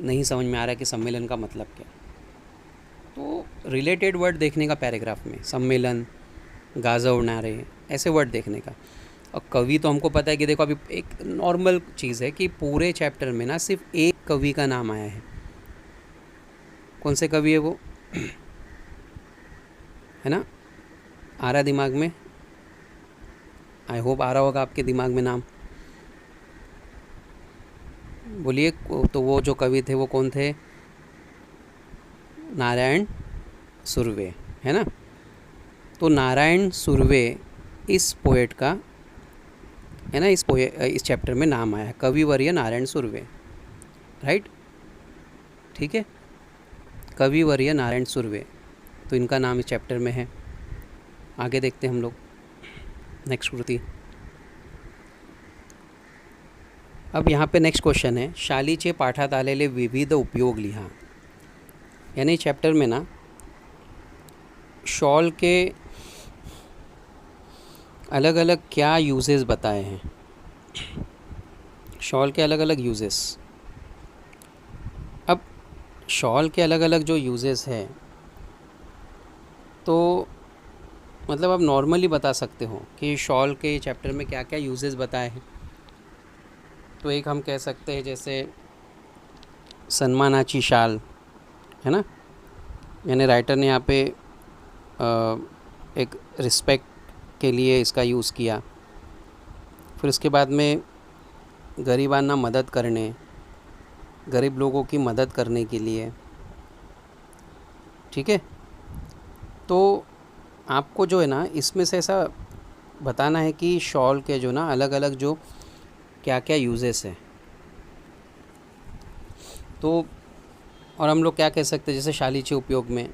नहीं समझ में आ रहा है कि सम्मेलन का मतलब क्या, तो रिलेटेड वर्ड देखने का पैराग्राफ में, सम्मेलन, गाजवणारे, ऐसे वर्ड देखने का। और कवि तो हमको पता है कि देखो अभी एक नॉर्मल चीज़ है कि पूरे चैप्टर में ना सिर्फ एक कवि का नाम आया है। कौन से कवि है वो? है ना, आ रहा दिमाग में? आई होप आ रहा होगा आपके दिमाग में नाम। बोलिए। तो वो जो कवि थे वो कौन थे? नारायण सुर्वे, है ना। तो नारायण सुर्वे इस पोएट का है ना, इस चैप्टर में नाम आया है, कविवर्य नारायण सुर्वे, राइट। ठीक है, कविवर्य नारायण सुर्वे, तो इनका नाम इस चैप्टर में है। आगे देखते हैं हम लोग नेक्स्ट कृति। अब यहाँ पे नेक्स्ट क्वेश्चन है, शालीचे पाठात आलेले विविध उपयोग लिहा। यानी चैप्टर में ना शॉल के अलग अलग क्या यूजेस बताए हैं, शॉल के अलग अलग यूजेस। अब शॉल के अलग अलग जो यूजेस है, तो मतलब आप नॉर्मली बता सकते हो कि शॉल के चैप्टर में क्या क्या यूजेस बताए हैं। तो एक हम कह सकते हैं जैसे सन्मानाची शाल, है ना, यानी राइटर ने यहाँ पे एक रिस्पेक्ट के लिए इसका यूज़ किया। फिर उसके बाद में गरीबांना मदद करने, गरीब लोगों की मदद करने के लिए। ठीक है, तो आपको जो है ना इसमें से ऐसा बताना है कि शॉल के जो ना अलग अलग जो क्या क्या यूजेस है। तो और हम लोग क्या कह सकते हैं, जैसे शालीचे उपयोग में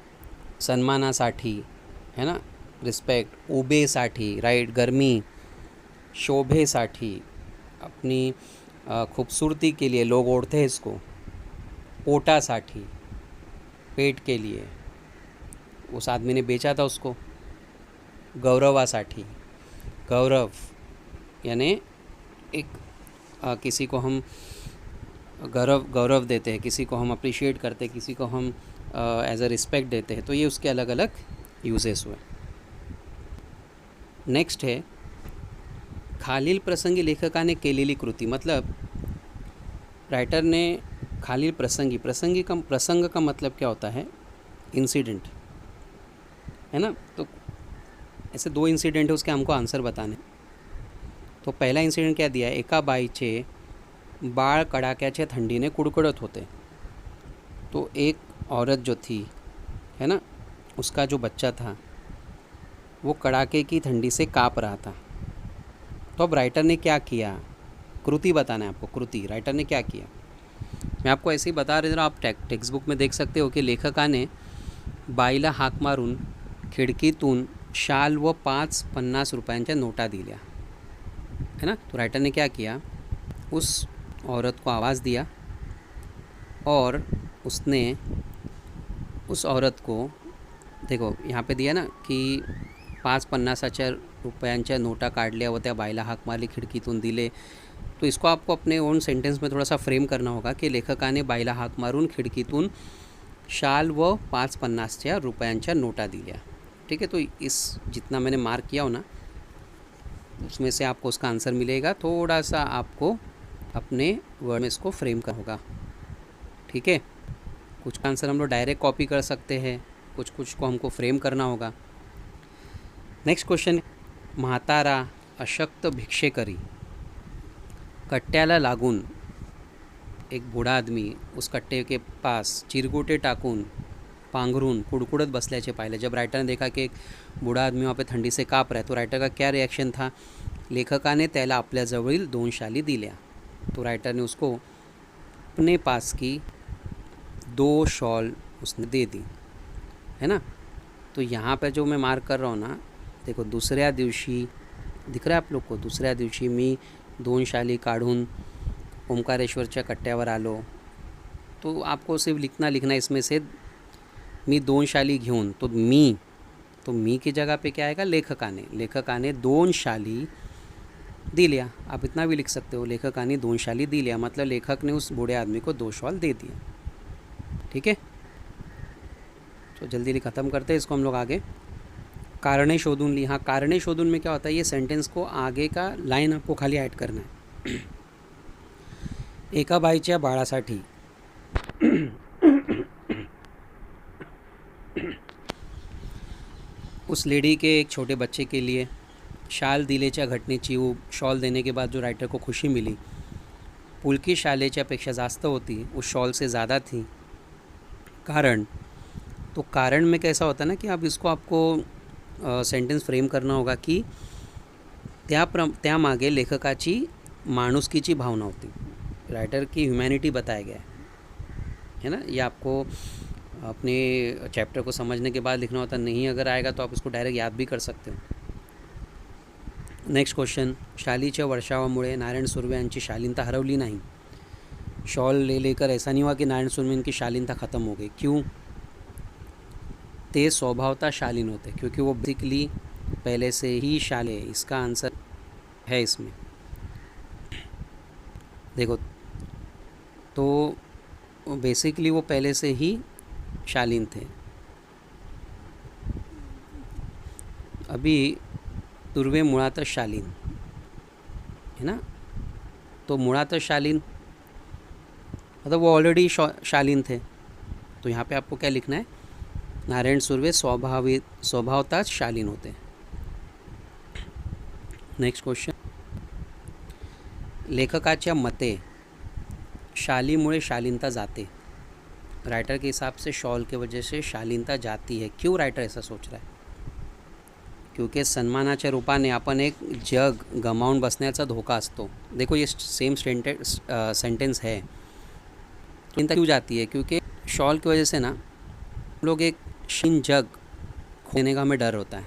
सन्मानासाठी, है ना, रिस्पेक्ट, उबेसाठी, राइट, गर्मी, शोभेसाठी, अपनी खूबसूरती के लिए लोग ओढ़ते हैं इसको, पोटासाठी, पेट के लिए, उस आदमी ने बेचा था उसको, गौरवासाठी, गौरव यानी एक किसी को हम गौरव देते हैं, किसी को हम अप्रिशिएट करते हैं, किसी को हम एज अ रिस्पेक्ट देते हैं, तो ये उसके अलग अलग यूजेस हुए. नेक्स्ट है खालील प्रसंगी लेखकाने केलेली कृती. मतलब राइटर ने खालील प्रसंग का मतलब क्या होता है? इंसिडेंट, है ना. तो ऐसे 2 इंसिडेंट है, उसके हमको आंसर बताने. तो पहला इंसिडेंट क्या दिया है? एका बाईचे बाळ कडाक्याच्या थंडीने कुडकुडत होते. तो एक औरत जो थी, है ना, उसका जो बच्चा था वो कड़ाके की ठंडी से काँप रहा था. तो अब राइटर ने क्या किया? कृति बताना है आपको. कृति राइटर ने क्या किया? मैं आपको ऐसे ही बता रहा हूँ. आप टेक्स्ट बुक में देख सकते हो की लेखकाने बाईला हाक मारून खिडकीतून शाल व 5-50 रुपयांच्या नोटा दिल्या, है ना. तो राइटर ने क्या किया? उस औरत को आवाज़ दिया और उसने उस औरत को, देखो यहाँ पे दिया ना की 5-50 रुपयांच्या नोटा काढल्या व त्या बाईला हाक मारली, खिडकीतून दिले. तो इसको आपको अपने ओन सेंटेंस में थोड़ा सा फ्रेम करना होगा कि लेखकाने बाईला हाक मारून खिडकीतून शाल व 5-50 रुपयांच्या नोटा दिल्या. ठीक है. तो इस जितना मैंने मार्क किया हो ना, उसमें से आपको उसका आंसर मिलेगा. थोड़ा सा आपको अपने वर्ड में इसको फ्रेम करना होगा. ठीक है. कुछ का आंसर हम लोग डायरेक्ट कॉपी कर सकते हैं, कुछ को हमको फ्रेम करना होगा. Next question. म्हातारा अशक्त भिक्षेकरी. कट्ट्याला लागून एक बूढ़ा आदमी उस कट्टे के पास चिरगुटे टाकून पांघरून कुड़कुड़त बसल्याचे पाहिले. जब राइटर ने देखा कि एक बूढ़ा आदमी वहाँ पे ठंडी से काँप रहा है, तो राइटर का क्या रिएक्शन था? लेखकाने त्याला आपल्याजवळील 2 शाली दिल्या. तो राइटर ने उसको अपने पास की 2 शॉल उसने दे दी, है ना. तो यहाँ पे जो मैं मार्क कर रहा हूँ ना, देखो दुसऱ्या दिवशी दिख रहा है आप लोग को. दुसऱ्या दिवशी मी 2 शाली काढून ओंकारेश्वरच्या कट्ट्यावर आलो. तो आपको सिर्फ लिखना इसमें से मी 2 शाली घेऊन. तो मी की जगह पे क्या आएगा? लेखकाने 2 शाली दिल्या. आप इतना भी लिख सकते हो, लेखकाने 2 शाली दिल्या, मतलब लेखक ने उस बूढ़े आदमी को 2 शॉल दे दिया. ठीक है. तो जल्दी ख़त्म करते हैं इसको हम लोग आगे. कारणे शोधून ली. हाँ, कारणे शोधून में क्या होता है? ये सेंटेंस को आगे का लाइन आपको खाली ऐड करना है. एका बाईच्या बाळासाठी उस लेडी के एक छोटे बच्चे के लिए शाल दिलेच्या घटनेची, वो शॉल देने के बाद जो राइटर को खुशी मिली, पुलकी शालेच्या पेक्षा जास्त होती, उस शॉल से ज़्यादा थी. कारण, तो कारण में कैसा होता है ना कि अब इसको आपको सेंटेंस फ्रेम करना होगा की त्यामागे लेखकाची माणुसकीची भावना होती. राइटर की ह्यूमैनिटी बताया गया है ना. ये आपको अपने चैप्टर को समझने के बाद लिखना होता. नहीं अगर आएगा तो आप इसको डायरेक्ट याद भी कर सकते हो. Next question. शालीच्या वर्षावामुळे नारायण सुर्वे यांची शालीनता हरवली नहीं. शॉल ले लेकर ऐसा नहीं हुआ कि नारायण सुर्वे इनकी शालीनता ख़त्म हो गई. क्यों? ते स्वभावता शालीन होते, क्योंकि वो बेसिकली पहले से ही शाली है. इसका आंसर है इसमें. देखो, तो बेसिकली वो पहले से ही शालीन थे. अभी सुर्वे मुळातच शालीन है ना. तो मुळातच शालीन मतलब वो ऑलरेडी शालीन थे. तो यहाँ पे आपको क्या लिखना है? नारायण सुर्वे स्वभावताच शालीन होते. Next question. लेखकाच्या मते शालीमुळे शालीनता जाते. राइटर के हिसाब से शॉल के वजह से शालीनता जाती है. क्यों राइटर ऐसा सोच रहा है? क्योंकि सन्मानाच्या रूपाने आपण एक जग गमावून बसण्याचा धोका असतो. देखो ये सेम सेंटेंस है. शालीनता क्यों जाती है? क्योंकि शॉल की वजह से ना हम लोग एक शालीन जग खोने का हमें डर होता है.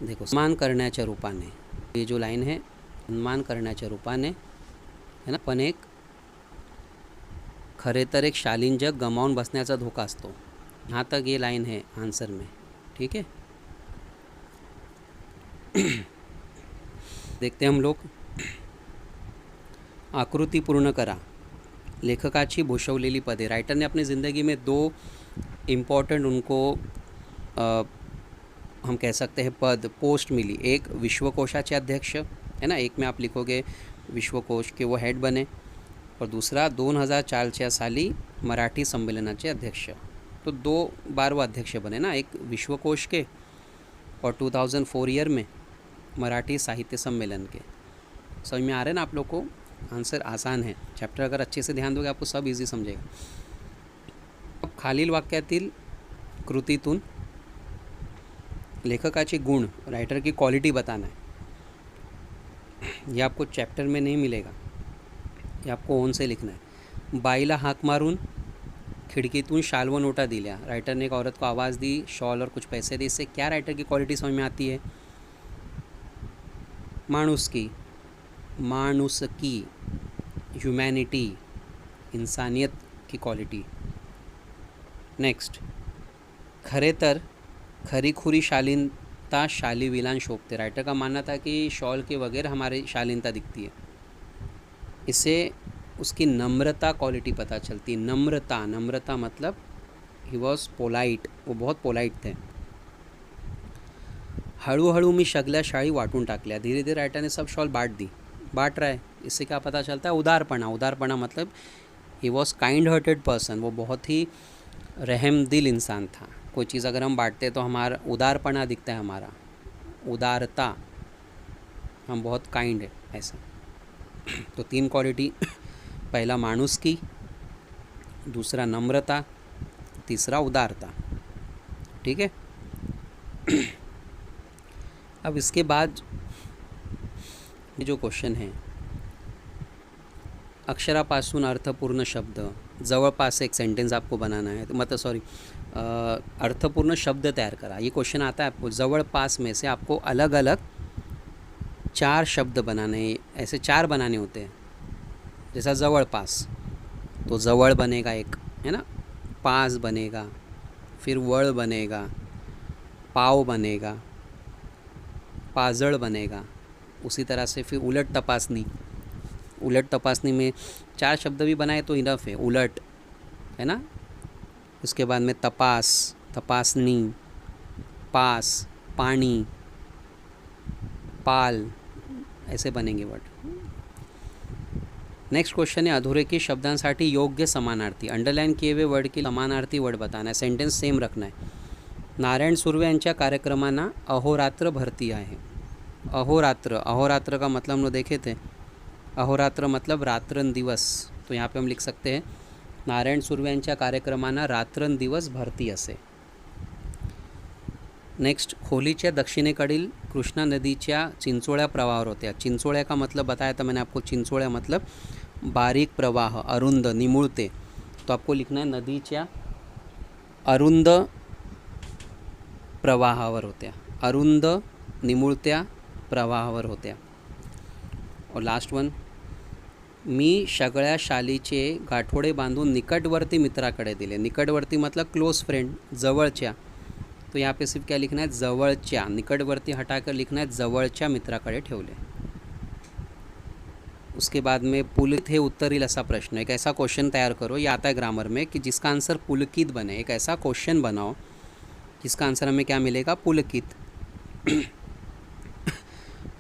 देखो, सन्मान करण्याच्या रूपाने, ये जो लाइन है, सन्मान करण्याच्या रूपाने, है ना, पण एक खरे तर एक शालीन जग गमावून बसण्याचा धोका असतो. यहाँ तक ये लाइन है आंसर में. ठीक है, देखते हैं हम लोग. आकृती पूर्ण करा. लेखकाची भूषवलेली पदे. रायटरने अपनी ज़िंदगी में 2 इम्पॉर्टेंट उनको हम कह सकते हैं पद, पोस्ट मिली. एक विश्वकोशाचे अध्यक्ष है ना, एक में आप लिखोगे विश्वकोश के वो हेड बने, और दूसरा 2004च्या साली मराठी संमेलनाचे अध्यक्ष. तो 2 बार वो अध्यक्ष बने ना, एक विश्वकोश के और 2004 ईयर में मराठी साहित्य सम्मेलन के. समझ में आ रहे हैं ना आप लोग को? आंसर आसान है. चॅप्टर अगर अच्छे से ध्यान दोगे आपको सब इजी समझेगा. अब खालील वाक्यातील कृतीतून लेखकाचे गुण, राइटर की क्वालिटी बताना है. ये आपको चैप्टर में नहीं मिलेगा, ये आपको ओन से लिखना है. बाईला हाक मारून खिडकीतून शाल व नोटा दिल्या. राइटर ने एक औरत को आवाज़ दी, शॉल और कुछ पैसे दिए. इससे क्या राइटर की क्वालिटी समझ में आती है? माणुसकी, माणुसकी, ह्यूमैनिटी, इंसानियत की क्वालिटी. नेक्स्ट, खरे तर खरीखुरी शालीनता शाली विलान शोभते. राइटर का मानना था कि शॉल के बगैर हमारी शालीनता दिखती है. इससे उसकी नम्रता क्वालिटी पता चलती. नम्रता, नम्रता मतलब ही वॉज पोलाइट, वो बहुत पोलाइट थे. हळूहळू मी सगळ्या शाळी वाटून टाकल्या. धीरे धीरे राइटर ने सब शॉल बांट रहा है. इससे क्या पता चलता है? उदारपना. उदारपना मतलब he was kind hearted person, वो बहुत ही रहम दिल इंसान था. कोई चीज़ अगर हम बांटते तो हमारा उदारपना दिखता है, हमारा उदारता, हम बहुत काइंड है ऐसा. तो 3 क्वालिटी, पहला माणुसकी, दूसरा नम्रता, तीसरा उदारता. ठीक है. अब इसके बाद ये जो क्वेश्चन है, अक्षरापासून अर्थपूर्ण शब्द, जवळपास एक सेंटेंस आपको बनाना है, मतलब अर्थपूर्ण शब्द तैयार करा. ये क्वेश्चन आता है आपको. जवळपास में से आपको अलग अलग 4 शब्द बनाने, ऐसे 4 बनाने होते हैं. जैसा जवळपास, तो जवळ बनेगा एक, है ना, पास बनेगा, फिर वळ बनेगा, पाव बनेगा, पाजळ बनेगा. उसी तरह से फिर उलट तपासनी. उलट तपासनी में 4 शब्द भी बनाए तो इनफ है. उलट, है ना. उसके बाद में तपास, तपासनी, पास, पानी, पाल, ऐसे बनेंगे वर्ड. नेक्स्ट क्वेश्चन है अधूरेखित शब्दांसाठी योग्य समानार्थी. अंडरलाइन किए हुए वर्ड की समानार्थी वर्ड बताना है. सेंटेंस सेम रखना है. नारायण सुर्वे यांच्या कार्यक्रमांना अहोरात्र भरती आहे. अहोरात्र, अहोरात्र का मतलब हम लोग देखे थे. अहोरात्र मतलब रात्रंदिवस. तो यहाँ पे हम लिख सकते हैं नारायण सुर्वे यांच्या कार्यक्रमांना रात्रंदिवस भरती असे. नेक्स्ट, खोलीच्या दक्षिणेकडील कृष्णा नदीच्या चिंचोळ्या प्रवाहावर होत्या. चिंचोळ्या का मतलब बताया था मैंने आपको. चिंचोळ्या मतलब बारीक प्रवाह, अरुंद, निमुळते. तो आपको लिखना है नदीच्या अरुंद प्रवाहावर होत्या. अरुंद निमुळत्या प्रवाहावर होत्या. और लास्ट वन, मी सगळ्या शालीचे गाठोडे बांधून निकटवर्ती मित्राकडे दिले. निकटवर्ती मतलब क्लोज फ्रेंड, जवळच्या. तो यहाँ पे सिर्फ क्या लिखना है? जवळच्या. निकटवर्ती हटाकर लिखना है जवळच्या मित्राकडे ठेवले. उसके बाद में पुलकित हे उत्तर येईल असा प्रश्न. एक ऐसा क्वेश्चन तैयार करो, ये आता है ग्रामर में, कि जिसका आंसर पुलकित बने. एक ऐसा क्वेश्चन बनाओ जिसका आंसर हमें क्या मिलेगा? पुलकित.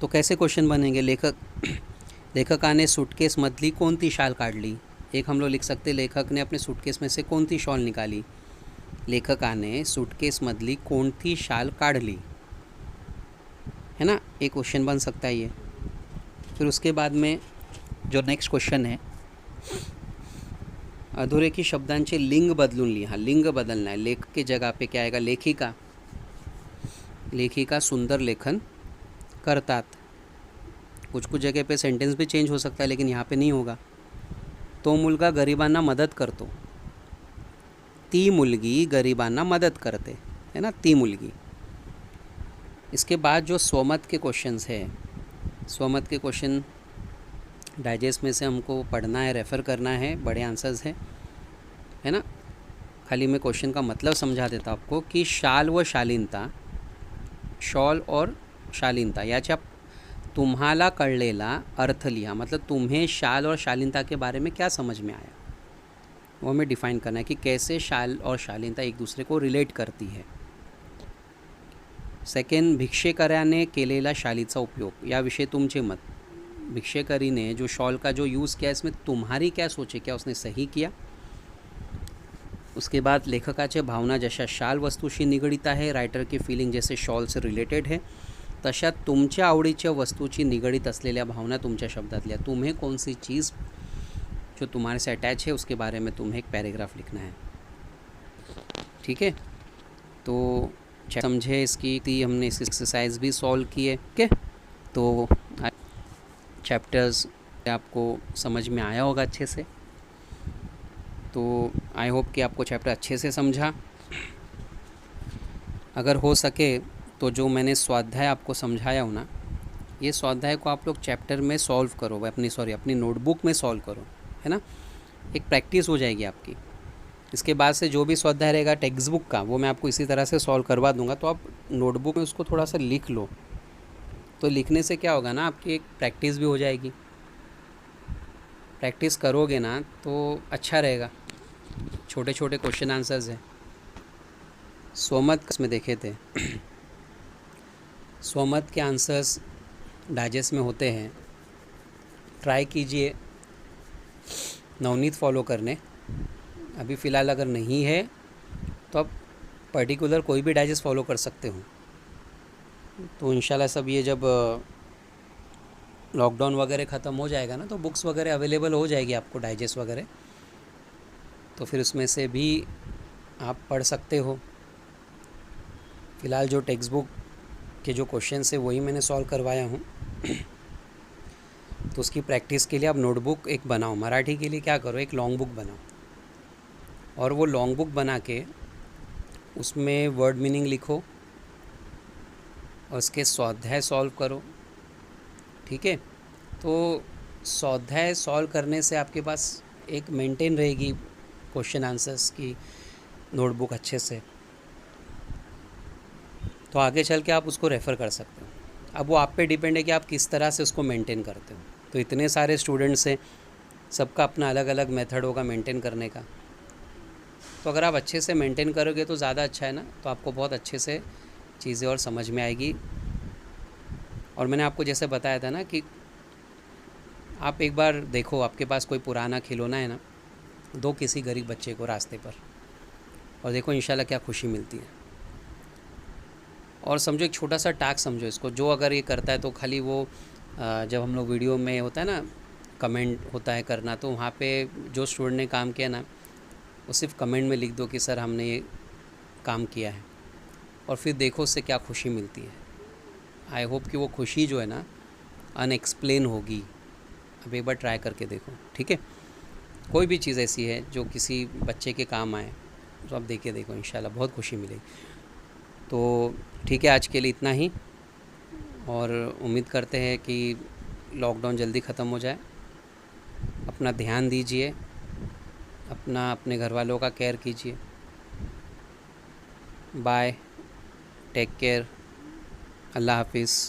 तो कैसे क्वेश्चन बनेंगे? लेखकाने सूटकेसमधली कोणती शाल काढली. एक हम लोग लिख सकते, लेखक ने अपने सूटकेस में से कोणती शॉल निकाली. लेखकाने सूटकेसमधली कोणती शाल काढली, है ना. एक क्वेश्चन बन सकता है ये. फिर उसके बाद में जो नेक्स्ट क्वेश्चन है, अधोरेखित शब्दांचे लिंग बदलून लिहा. लिंग बदलना है. लेख के जगह पे क्या आएगा? लेखिका. लेखिका सुंदर लेखन करतात. कुछ कुछ जगह पे सेंटेंस भी चेंज हो सकता है, लेकिन यहाँ पे नहीं होगा. तो मुलगा गरिबांना मदत करतो. ती मुलगी गरिबांना मदत करते, है ना. ती मुलगी. इसके बाद जो स्वमत के क्वेश्चंस है, स्वमत के क्वेश्चन डाइजेस्ट में से हमको पढ़ना है, रेफ़र करना है. बड़े आंसर्स है ना. खाली मैं क्वेश्चन का मतलब समझा देता हूँ आपको कि शाल व शालीनता, शॉल और शालीनता याच्या तुम्हाला कळलेला अर्थ लिहा, मतलब तुम्हें शाल और शालीनता के बारे में क्या समझ में आया, वो हमें डिफ़ाइन करना है कि कैसे शाल और शालीनता एक दूसरे को रिलेट करती है. सेकंड, भिक्षेकऱ्याने केलेला शालीचा उपयोग याविषयी तुमचे मत. भिक्षेकरीने जो शॉल का जो यूज़ किया इसमें तुम्हारी क्या सोचे, क्या उसने सही किया. उसके बाद लेखकाचे भावना जशा शाल वस्तूशी निगडित आहे, रायटर की फिलिंग जैसे शॉल से रिलेटेड है, तशा तुमच्या आवडीच्या वस्तूची निगडित असलेल्या भावना तुमच्या शब्दातल्या. तुम्हें कौन सी चीज़ जो तुम्हारे से अटैच है उसके बारे में तुम्हें एक पैराग्राफ लिखना है. ठीक है, तो समझे इसकी हमने इस एक्सरसाइज भी सॉल्व किए. ओके, तो चैप्टर्स आपको समझ में आया होगा अच्छे से. तो आई होप कि आपको चैप्टर अच्छे से समझा. अगर हो सके तो जो मैंने स्वाध्याय आपको समझाया हो ना, ये स्वाध्याय को आप लोग चैप्टर में सॉल्व करो, अपनी नोटबुक में सॉल्व करो, है ना. एक प्रैक्टिस हो जाएगी आपकी. इसके बाद से जो भी स्वाध्याय रहेगा टेक्स्ट बुक का, वो मैं आपको इसी तरह से सॉल्व करवा दूंगा. तो आप नोटबुक में उसको थोड़ा सा लिख लो. तो लिखने से क्या होगा ना, आपकी एक प्रैक्टिस भी हो जाएगी. प्रैक्टिस करोगे ना तो अच्छा रहेगा. छोटे छोटे क्वेश्चन आंसर्स हैं. स्वमत में देखे थे, स्वमत के आंसर्स डाइजेस्ट में होते हैं. ट्राई कीजिए नवनीत फॉलो करने. अभी फ़िलहाल अगर नहीं है तो आप पर्टिकुलर कोई भी डाइजेस्ट फॉलो कर सकते हो. तो इंशाल्लाह सब ये जब लॉकडाउन वगैरह ख़त्म हो जाएगा ना, तो बुक्स वगैरह अवेलेबल हो जाएगी आपको, डाइजेस्ट वगैरह. तो फिर उसमें से भी आप पढ़ सकते हो. फ़िलहाल जो टेक्स्ट बुक के जो क्वेश्चन है वही मैंने सॉल्व करवाया हूँ. तो उसकी प्रैक्टिस के लिए आप नोटबुक एक बनाओ. मराठी के लिए क्या करो, एक लॉन्ग बुक बनाओ और वो लॉन्ग बुक बना के उसमें वर्ड मीनिंग लिखो और उसके स्वाध्याय सॉल्व करो. ठीक है, तो स्वाध्याय सॉल्व करने से आपके पास एक मेंटेन रहेगी क्वेश्चन आंसर्स की नोटबुक अच्छे से. तो आगे चल के आप उसको रेफ़र कर सकते हो. अब वो आप पे डिपेंड है कि आप किस तरह से उसको मेंटेन करते हो. तो इतने सारे स्टूडेंट्स हैं, सबका अपना अलग अलग मेथड होगा मेंटेन करने का. तो अगर आप अच्छे से मेंटेन करोगे तो ज़्यादा अच्छा है ना. तो आपको बहुत अच्छे से चीज़ें और समझ में आएगी. और मैंने आपको जैसे बताया था ना कि आप एक बार देखो, आपके पास कोई पुराना खिलौना है ना, दो किसी गरीब बच्चे को रास्ते पर, और देखो इंशाल्लाह क्या खुशी मिलती है. और समझो एक छोटा सा टास्क समझो इसको, जो अगर ये करता है तो खाली वो जब हम लोग वीडियो में होता है ना, कमेंट होता है करना, तो वहाँ पे जो स्टूडेंट ने काम किया ना, वो सिर्फ कमेंट में लिख दो कि सर हमने ये काम किया है, और फिर देखो उससे क्या खुशी मिलती है. आई होप कि वो खुशी जो है ना अनएक्सप्लेन होगी. अब एक बार ट्राई करके देखो. ठीक है, कोई भी चीज़ ऐसी है जो किसी बच्चे के काम आए तो आप देख के देखो, इंशाल्लाह बहुत खुशी मिलेगी. तो ठीक है, आज के लिए इतना ही, और उम्मीद करते हैं कि लॉकडाउन जल्दी ख़त्म हो जाए. अपना ध्यान दीजिए, अपने घर वालों का केयर कीजिए. बाय, टेक केयर, अल्लाह हाफिज़.